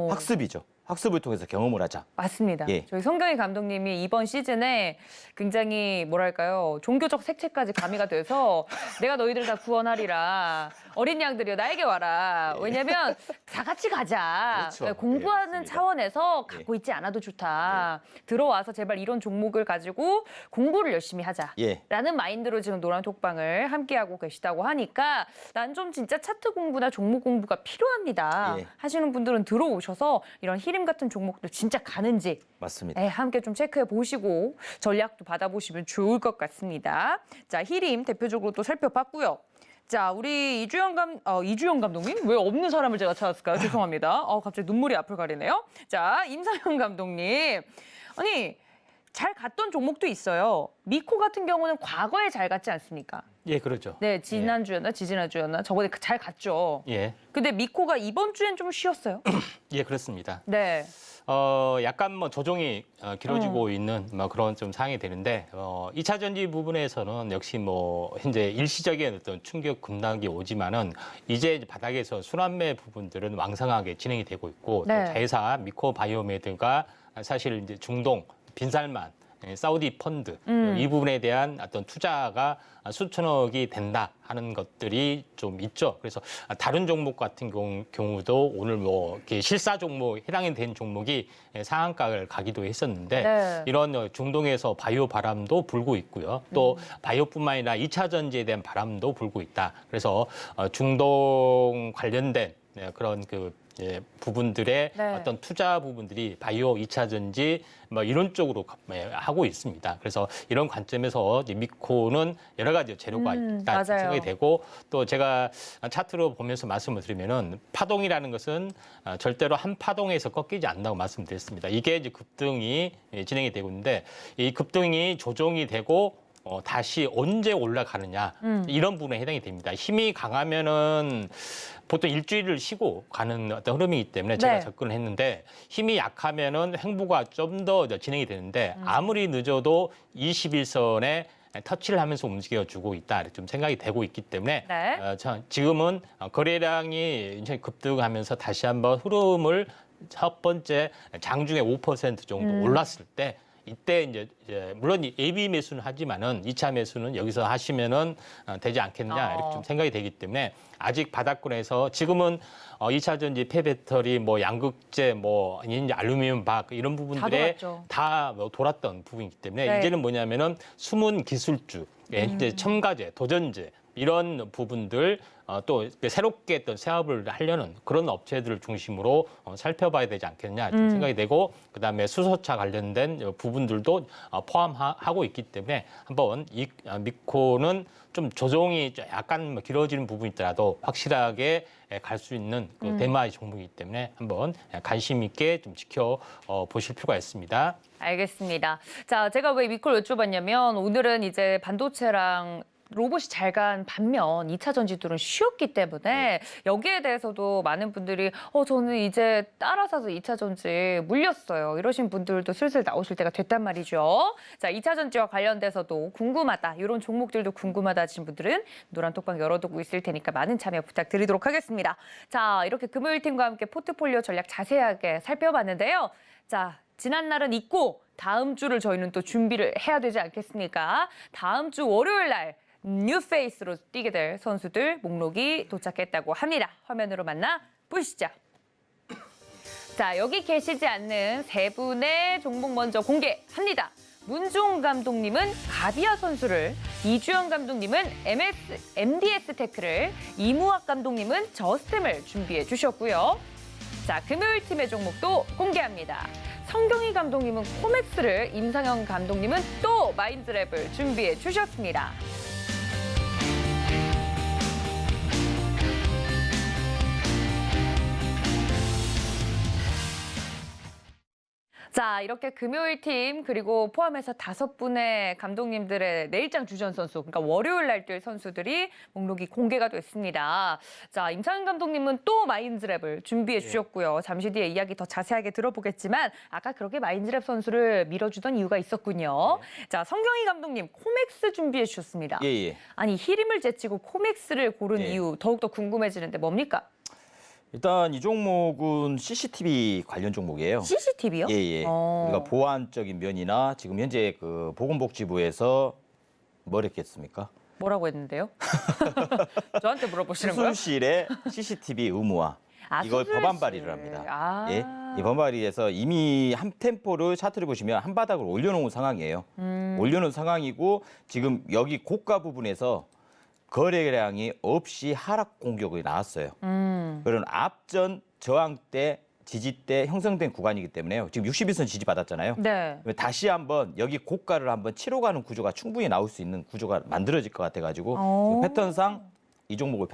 학습이죠. 학습을 통해서 경험을 하자. 맞습니다. 예. 저희 성경희 감독님이 이번 시즌에 굉장히 뭐랄까요 종교적 색채까지 가미가 돼서 내가 너희들 다 구원하리라 어린 양들이여 나에게 와라. 왜냐면 다 같이 가자. 그렇죠. 네, 공부하는 예, 맞습니다. 차원에서 갖고 있지 않아도 좋다. 들어와서 제발 이런 종목을 가지고 공부를 열심히 하자. 예. 라는 마인드로 지금 노란톡방을 함께하고 계시다고 하니까 난 좀 진짜 차트 공부나 종목 공부가 필요합니다. 예. 하시는 분들은 들어오셔서 이런 히림 같은 종목들 진짜 가는지 맞습니다. 함께 좀 체크해 보시고 전략도 받아보시면 좋을 것 같습니다. 자, 히림 대표적으로 또 살펴봤고요. 자, 우리 이주영 감독님? 왜 없는 사람을 제가 찾았을까요? 죄송합니다. 갑자기 눈물이 앞을 가리네요. 자, 임상현 감독님. 아니, 잘 갔던 종목도 있어요. 미코 같은 경우는 과거에 잘 갔지 않습니까? 예, 그렇죠. 네, 지난주였나 지지난주였나 저번에 잘 갔죠. 예, 근데 미코가 이번 주엔 좀 쉬었어요. 예, 그렇습니다. 네. 약간 뭐 조정이 길어지고 있는 뭐 그런 좀 상황이 되는데 2차 전지 부분에서는 역시 뭐 현재 일시적인 어떤 충격 급락이 오지만은 이제 바닥에서 순환매 부분들은 왕성하게 진행이 되고 있고 네. 또 자회사 미코바이오메드가 사실 이제 중동 빈살만 사우디 펀드 이 부분에 대한 어떤 투자가 수천억이 된다 하는 것들이 좀 있죠. 그래서 다른 종목 같은 경우도 오늘 뭐 이렇게 실사 종목 해당이 된 종목이 상한가를 가기도 했었는데 네. 이런 중동에서 바이오 바람도 불고 있고요. 또 바이오뿐만 아니라 2차 전지에 대한 바람도 불고 있다. 그래서 중동 관련된 그런 부분들의 네. 어떤 투자 부분들이 바이오 2차 전지 뭐 이런 쪽으로 하고 있습니다. 그래서 이런 관점에서 이제 미코는 여러 가지 재료가 있다 맞아요. 생각이 되고 또 제가 차트로 보면서 말씀을 드리면은 파동이라는 것은 절대로 한 파동에서 꺾이지 않는다고 말씀드렸습니다. 이게 이제 급등이 진행이 되고 있는데 이 급등이 조정이 되고 다시 언제 올라가느냐 이런 부분에 해당이 됩니다. 힘이 강하면은 보통 일주일을 쉬고 가는 어떤 흐름이기 때문에 제가 네. 접근을 했는데 힘이 약하면은 횡보가 좀 더 진행이 되는데 아무리 늦어도 21선에 터치를 하면서 움직여주고 있다 이렇게 좀 생각이 되고 있기 때문에 네. 지금은 거래량이 굉장히 급등하면서 다시 한번 흐름을 첫 번째 장중에 5% 정도 올랐을 때 이때 이제 물론 예비 매수는 하지만은 2차 매수는 여기서 하시면은 되지 않겠느냐 이렇게 좀 생각이 되기 때문에 아직 바닥권에서 지금은 2차 전지 폐배터리 뭐 양극재 뭐 이제 알루미늄 박 이런 부분들에 다 돌았던 부분이기 때문에 네. 이제는 뭐냐면은 숨은 기술주, 이제 첨가제, 도전제 이런 부분들 또 새롭게 어떤 사업을 하려는 그런 업체들을 중심으로 살펴봐야 되지 않겠냐 좀 생각이 되고 그다음에 수소차 관련된 부분들도 포함하고 있기 때문에 한번 이 미코는 좀 조정이 약간 길어지는 부분이 있더라도 확실하게 갈 수 있는 그 대마의 종목이기 때문에 한번 관심 있게 좀 지켜보실 필요가 있습니다. 알겠습니다. 자, 제가 왜 미코를 여쭤봤냐면 오늘은 이제 반도체랑 로봇이 잘 간 반면 2차 전지들은 쉬었기 때문에 여기에 대해서도 많은 분들이 저는 이제 따라사서 2차 전지 물렸어요. 이러신 분들도 슬슬 나오실 때가 됐단 말이죠. 자, 2차 전지와 관련돼서도 궁금하다. 이런 종목들도 궁금하다 하신 분들은 노란톡방 열어두고 있을 테니까 많은 참여 부탁드리도록 하겠습니다. 자, 이렇게 금요일팀과 함께 포트폴리오 전략 자세하게 살펴봤는데요. 자, 지난 날은 있고 다음 주를 저희는 또 준비를 해야 되지 않겠습니까? 다음 주 월요일 날 뉴페이스로 뛰게 될 선수들 목록이 도착했다고 합니다. 화면으로 만나 보시죠. 자, 여기 계시지 않는 세 분의 종목 먼저 공개합니다. 문종 감독님은 가비아 선수를, 이주영 감독님은 MDS 테크를, 이무학 감독님은 저스템을 준비해 주셨고요. 자, 금요일 팀의 종목도 공개합니다. 성경희 감독님은 코맥스를, 임상현 감독님은 또 마인드랩을 준비해 주셨습니다. 자, 이렇게 금요일 팀 그리고 포함해서 5분의 감독님들의 내일장 주전 선수, 그러니까 월요일 날 뛸 선수들이 목록이 공개가 됐습니다. 자, 임상현 감독님은 또 마인드랩을 준비해 주셨고요. 잠시 뒤에 이야기 더 자세하게 들어보겠지만 아까 그렇게 마인드랩 선수를 밀어주던 이유가 있었군요. 자, 성경희 감독님 코맥스 준비해 주셨습니다. 예. 아니, 히림을 제치고 코맥스를 고른 예. 이유 더욱더 궁금해지는데 뭡니까? 일단 이 종목은 CCTV 관련 종목이에요. CCTV요? 예. 우리가 보안적인 면이나 지금 현재 그 보건복지부에서 뭘 했겠습니까? 뭐라고 했는데요? 저한테 물어보시는 거예요? 수술실에 CCTV 의무화. 이걸 수술실. 법안 발의를 합니다. 아. 예. 이 법안 발의에서 이미 한 템포를 차트를 보시면 한 바닥으로 올려놓은 상황이에요. 올려놓은 상황이고 지금 여기 고가 부분에서 거래량이 없이 하락 공격이 나왔어요. 그런 앞전 저항대, 지지대 형성된 구간이기 때문에요. 지금 61선 지지받았잖아요. 네. 다시 한번 여기 고가를 한번 치러 가는 구조가 충분히 나올 수 있는 구조가 만들어질 것 같아가지고 패턴상 이 종목을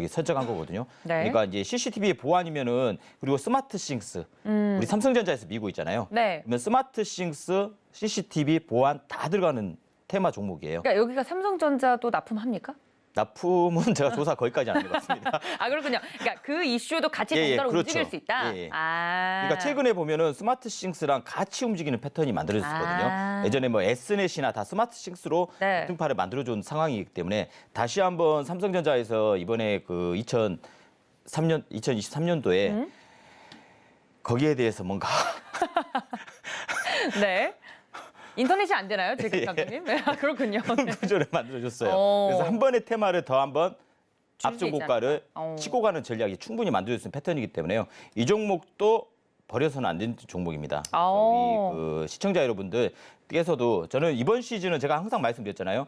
설정한 거거든요. 네. 그러니까 이제 CCTV 보안이면은 그리고 스마트싱스 우리 삼성전자에서 미고 있잖아요. 네. 그러면 스마트싱스, CCTV 보안 다 들어가는 테마 종목이에요. 그러니까 여기가 삼성전자도 납품합니까? 납품은 제가 조사 거기까지 안 해봤습니다. 아, 그렇군요. 그러니까 그 이슈도 같이 덩달아 그렇죠. 움직일 수 있다. 예. 아. 그러니까 최근에 보면은 스마트싱스랑 같이 움직이는 패턴이 만들어졌거든요. 아. 예전에 뭐 S넷이나 다 스마트싱스로 네. 등파를 만들어준 상황이기 때문에 다시 한번 삼성전자에서 이번에 그 2023년도에 거기에 대해서 뭔가 네. 인터넷이 안 되나요, 지금 감독님? 네, 그렇군요. 구조를 만들어줬어요. 오. 그래서 한 번의 테마를 더 한번 줄수 앞전 있지 고가를 않을까? 치고 가는 전략이 충분히 만들어질 수 있는 패턴이기 때문에요. 이 종목도 버려서는 안 되는 종목입니다. 오. 우리 그 시청자 여러분들께서도 저는 이번 시즌은 제가 항상 말씀드렸잖아요.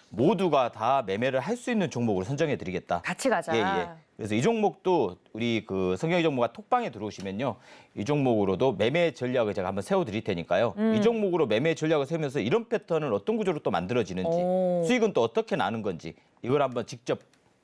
모두가 다 매매를 할 수 있는 종목으로 선정해 드리겠다. 같이 가자. 예. 그래서 이 종목도 우리 그 성경희 전무가 톡방에 들어오시면요. 이 종목으로도 매매 전략을 제가 한번 세워 드릴 테니까요. 이 종목으로 매매 전략을 세우면서 이런 패턴은 어떤 구조로 또 만들어지는지 오. 수익은 또 어떻게 나는 건지 이걸 한번 직접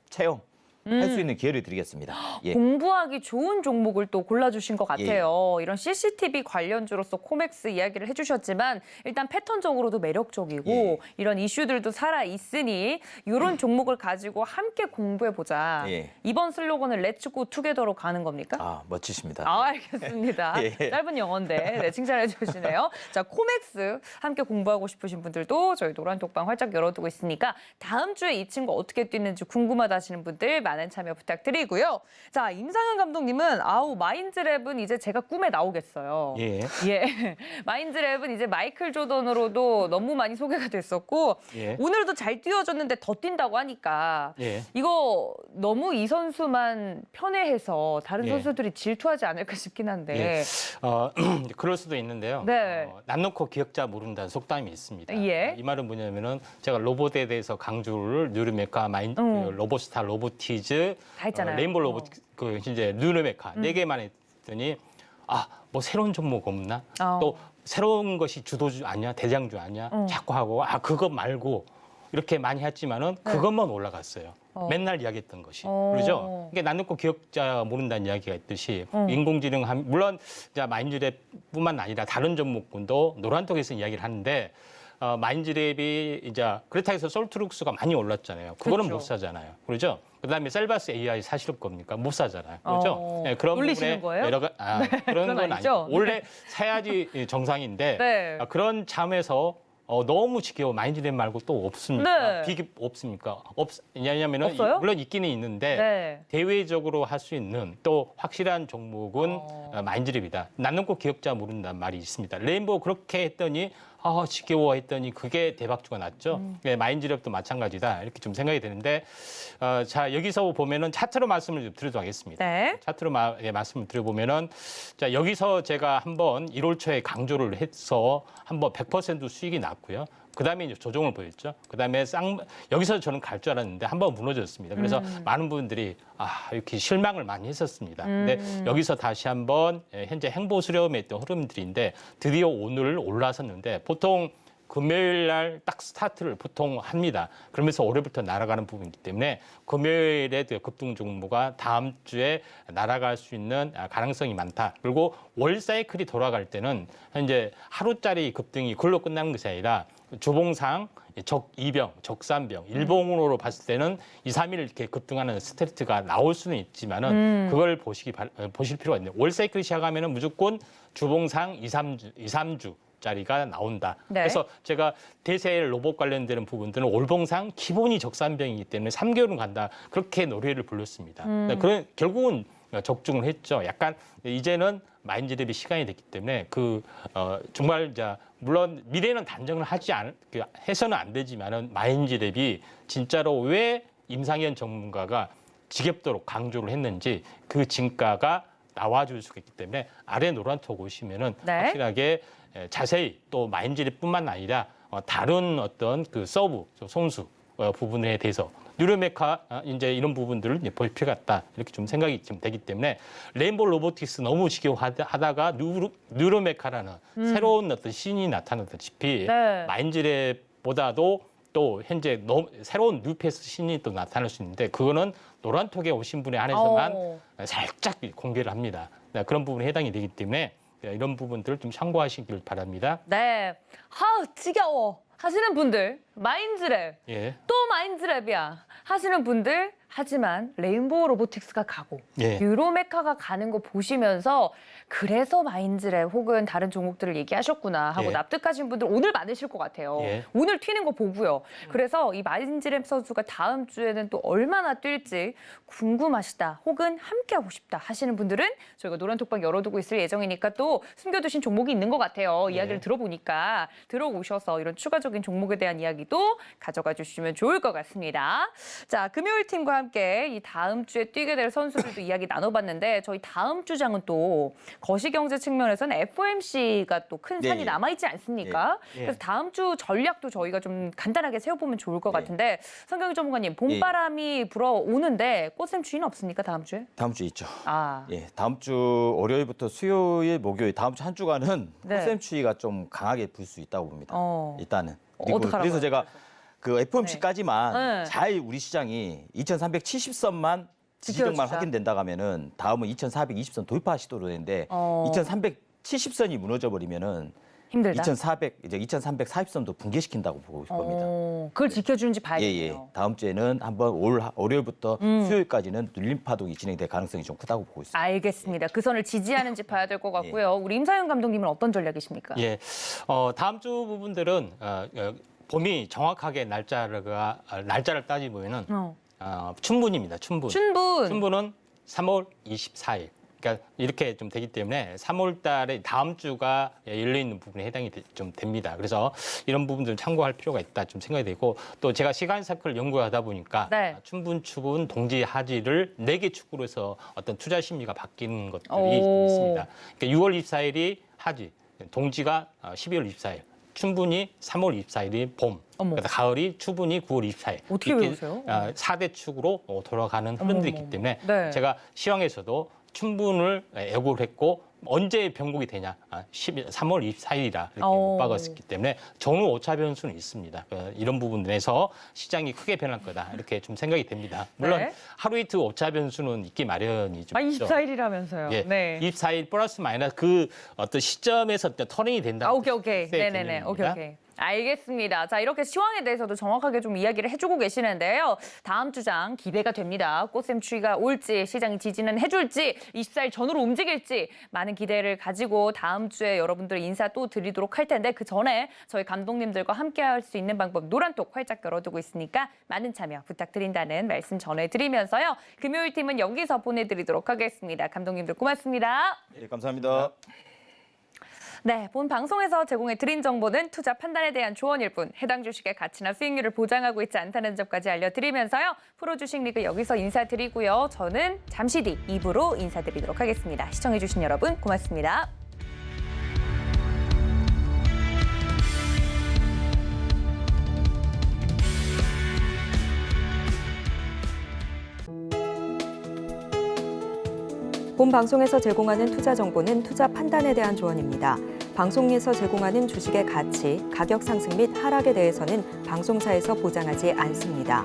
체험할 수 있는 기회를 드리겠습니다. 예. 공부하기 좋은 종목을 또 골라주신 것 같아요. 이런 CCTV 관련주로서 코맥스 이야기를 해주셨지만 일단 패턴적으로도 매력적이고 예. 이런 이슈들도 살아있으니 이런 종목을 가지고 함께 공부해보자. 예. 이번 슬로건은 렛츠고 투게더로 가는 겁니까? 아, 멋지십니다. 아, 알겠습니다. 예. 짧은 영어인데 네, 칭찬해 주시네요. 자, 코맥스 함께 공부하고 싶으신 분들도 저희 노란톡방 활짝 열어두고 있으니까 다음 주에 이 친구 어떻게 뛰는지 궁금하다 하시는 분들 많은 참여 부탁드리고요. 자, 임상현 감독님은 마인드랩은 이제 제가 꿈에 나오겠어요. 예. 예. 마인드랩은 이제 마이클 조던으로도 너무 많이 소개가 됐었고 예. 오늘도 잘 뛰어줬는데 더 뛴다고 하니까 예. 이거 너무 이 선수만 편애해서 다른 예. 선수들이 질투하지 않을까 싶긴 한데. 그럴 수도 있는데요. 네. 남 놓고 기억자 모른다는 속담이 있습니다. 예. 이 말은 뭐냐면은 제가 로봇에 대해서 강조를 뉴르메카, 그 로봇스타, 로보티즈, 다 했잖아요. 레인보우 로봇, 그 이제 뉴르메카 네 개만 했더니 뭐 새로운 종목 없나? 또 새로운 것이 주도주 아니야, 대장주 아니야? 자꾸 하고 그거 말고 이렇게 많이 했지만은 그것만 올라갔어요. 맨날 이야기했던 것이. 그러죠? 이게 남 놓고 기억자 모른다는 이야기가 있듯이 인공지능 물론 이제 마인드랩뿐만 아니라 다른 종목군도 노란톡에서 이야기를 하는데 마인드랩이 이제 그렇다 해서 솔트룩스가 많이 올랐잖아요. 그거는 그렇죠. 못 사잖아요. 그러죠? 그다음에 셀바스 AI 사실 겁니까? 못 사잖아요. 그렇죠? 네, 그런 올리시는 부분에 거예요? 여러 그런 그건 건 아니죠? 아니죠. 원래 사야지 정상인데 네. 그런 점에서 너무 지겨워 마인드랩 말고 또 없습니까? 네. 비교 없습니까? 왜냐하면은 없어요? 물론 있기는 있는데 네. 대외적으로 할 수 있는 또 확실한 종목은 마인드랩이다. 남 놓고 기억자 모른다는 말이 있습니다. 레인보우 그렇게 했더니 지겨워했더니 그게 대박주가 났죠. 네, 마인즈랩도 마찬가지다 이렇게 좀 생각이 되는데 자 여기서 보면은 차트로 말씀을 좀 드리도록 하겠습니다. 네. 차트로 말씀을 드려보면은 자 여기서 제가 한번 1월 초에 강조를 해서 한번 100% 수익이 났고요. 그다음에 이제 조정을 보였죠. 그다음에 여기서 저는 갈 줄 알았는데 한번 무너졌습니다. 그래서 많은 분들이 이렇게 실망을 많이 했었습니다. 근데 여기서 다시 한번 현재 행보수렴에 있던 흐름들인데 드디어 오늘 올라섰는데 보통 금요일 날 딱 스타트를 보통 합니다. 그러면서 올해부터 날아가는 부분이기 때문에 금요일에 급등 종목가 다음 주에 날아갈 수 있는 가능성이 많다. 그리고 월 사이클이 돌아갈 때는 현재 하루짜리 급등이 그걸로 끝나는 것이 아니라 주봉상 적2병, 적3병, 일봉으로 봤을 때는 2, 3일 이렇게 급등하는 스트레이트가 나올 수는 있지만은 그걸 보실 필요가 있는데 월 사이클이 시작하면은 무조건 주봉상 2, 3주 짜리가 나온다. 네. 그래서 제가 대세 로봇 관련되는 부분들은 월봉상 기본이 적산병이기 때문에 3개월은 간다. 그렇게 노래를 불렀습니다. 그런 결국은 적중을 했죠. 약간 이제는 마인즈랩이 시간이 됐기 때문에 정말 물론 미래는 단정을 해서는 안 되지만은 마인즈랩이 진짜로 왜 임상현 전문가가 지겹도록 강조를 했는지 그 진가가 나와줄 수가 있기 때문에 아래 노란톡 오시면은 네. 확실하게 자세히 또 마인즈랩뿐만 아니라 다른 어떤 서브 손수 부분에 대해서 뉴로메카 이제 이런 부분들을 볼 필요가 있다 이렇게 좀 생각이 좀 되기 때문에 레인보우 로보틱스 너무 지겨워하다가 뉴로메카라는 새로운 어떤 신이 나타났다시피 네. 마인즈랩보다도 또 현재 새로운 뉴페이스 신이 또 나타날 수 있는데 그거는 노란톡에 오신 분에 한해서만 살짝 공개를 합니다. 그런 부분에 해당이 되기 때문에 이런 부분들을 좀 참고하시길 바랍니다. 네. 지겨워 하시는 분들 마인즈랩 예. 또 마인즈랩이야 하시는 분들 하지만 레인보우 로보틱스가 가고 예. 유로메카가 가는 거 보시면서 그래서 마인즈랩 혹은 다른 종목들을 얘기하셨구나 하고 예. 납득하신 분들 오늘 많으실 것 같아요. 예. 오늘 튀는 거 보고요. 그래서 이 마인즈랩 선수가 다음 주에는 또 얼마나 뛸지 궁금하시다 혹은 함께하고 싶다 하시는 분들은 저희가 노란톡방 열어두고 있을 예정이니까 또 숨겨두신 종목이 있는 것 같아요. 이야기를 예. 들어보니까 들어오셔서 이런 추가적인 종목에 대한 이야기도 가져가 주시면 좋을 것 같습니다. 자, 금요일 팀과 함께 이 다음 주에 뛰게 될 선수들도 이야기 나눠봤는데 저희 다음 주장은 또 거시경제 측면에서는 FOMC가 또 큰 산이 예, 예. 남아있지 않습니까? 예. 그래서 다음 주 전략도 저희가 좀 간단하게 세워보면 좋을 것 예. 같은데 성경희 전문가님 봄바람이 불어오는데 꽃샘 추위는 없습니까 다음 주에? 다음 주에 있죠. 아, 예, 다음 주 월요일부터 수요일, 목요일 다음 주 한 주간은 네. 꽃샘 추위가 좀 강하게 불 수 있다고 봅니다. 일단은. 어떡하라고요? 그래서 제가 그 FOMC까지만 네. 잘 우리 시장이 2,370선만 지지력만 지켜주자. 확인된다고 하면은 다음은 2,420선 돌파 시도로 되는데 2,370선이 무너져 버리면은 힘들다. 2,340선도 붕괴시킨다고 보고 있습니다. 그걸 지켜주는지 예, 봐야겠네요. 예. 다음 주에는 한번 월요일부터 수요일까지는 눌림 파동이 진행될 가능성이 좀 크다고 보고 있습니다. 알겠습니다. 그 선을 지지하는지 봐야 될 것 같고요. 우리 임상현 감독님은 어떤 전략이십니까? 예, 다음 주 부분들은 봄이 정확하게 날짜를 따지면은 춘분입니다. 춘분. 춘분은 3월 24일. 그러니까 이렇게 좀 되기 때문에 3월 달에 다음 주가 열려 있는 부분에 해당이 좀 됩니다. 그래서 이런 부분들을 참고할 필요가 있다 좀 생각이 되고 또 제가 시간 사클을 연구하다 보니까 네. 춘분, 추분, 동지, 하지를 4개 축으로 해서 어떤 투자 심리가 바뀌는 것들이 좀 있습니다. 그러니까 6월 24일이 하지, 동지가 12월 24일, 춘분이 3월 24일이 봄, 그러니까 가을이 추분이 9월 24일. 어떻게 외우세요? 4대 축으로 돌아가는 흐름들이 있기 때문에 네. 제가 시황에서도 춘분을 예고를 했고 언제 변곡이 되냐? 3월 24일이라 이렇게 못 박았기 때문에 전후 오차 변수는 있습니다. 이런 부분에서 시장이 크게 변할 거다 이렇게 좀 생각이 됩니다. 물론 네. 하루 이틀 오차 변수는 있기 마련이죠. 24일이라면서요. 예, 네. 24일 플러스 마이너스 그 어떤 시점에서 어떤 터닝이 된다. 오케이. 네네네. 오케이. 알겠습니다. 자, 이렇게 시황에 대해서도 정확하게 좀 이야기를 해주고 계시는데요. 다음 주장 기대가 됩니다. 꽃샘 추위가 올지, 시장이 지지는 해줄지, 24일 전후로 움직일지 많은 기대를 가지고 다음 주에 여러분들 인사 또 드리도록 할 텐데 그 전에 저희 감독님들과 함께 할 수 있는 방법 노란톡 활짝 열어두고 있으니까 많은 참여 부탁드린다는 말씀 전해드리면서요. 금요일 팀은 여기서 보내드리도록 하겠습니다. 감독님들 고맙습니다. 네, 감사합니다. 네, 본 방송에서 제공해 드린 정보는 투자 판단에 대한 조언일 뿐 해당 주식의 가치나 수익률을 보장하고 있지 않다는 점까지 알려드리면서요. 프로주식 리그 여기서 인사드리고요. 저는 잠시 뒤 2부로 인사드리도록 하겠습니다. 시청해주신 여러분 고맙습니다. 본 방송에서 제공하는 투자 정보는 투자 판단에 대한 조언입니다. 방송에서 제공하는 주식의 가치, 가격 상승 및 하락에 대해서는 방송사에서 보장하지 않습니다.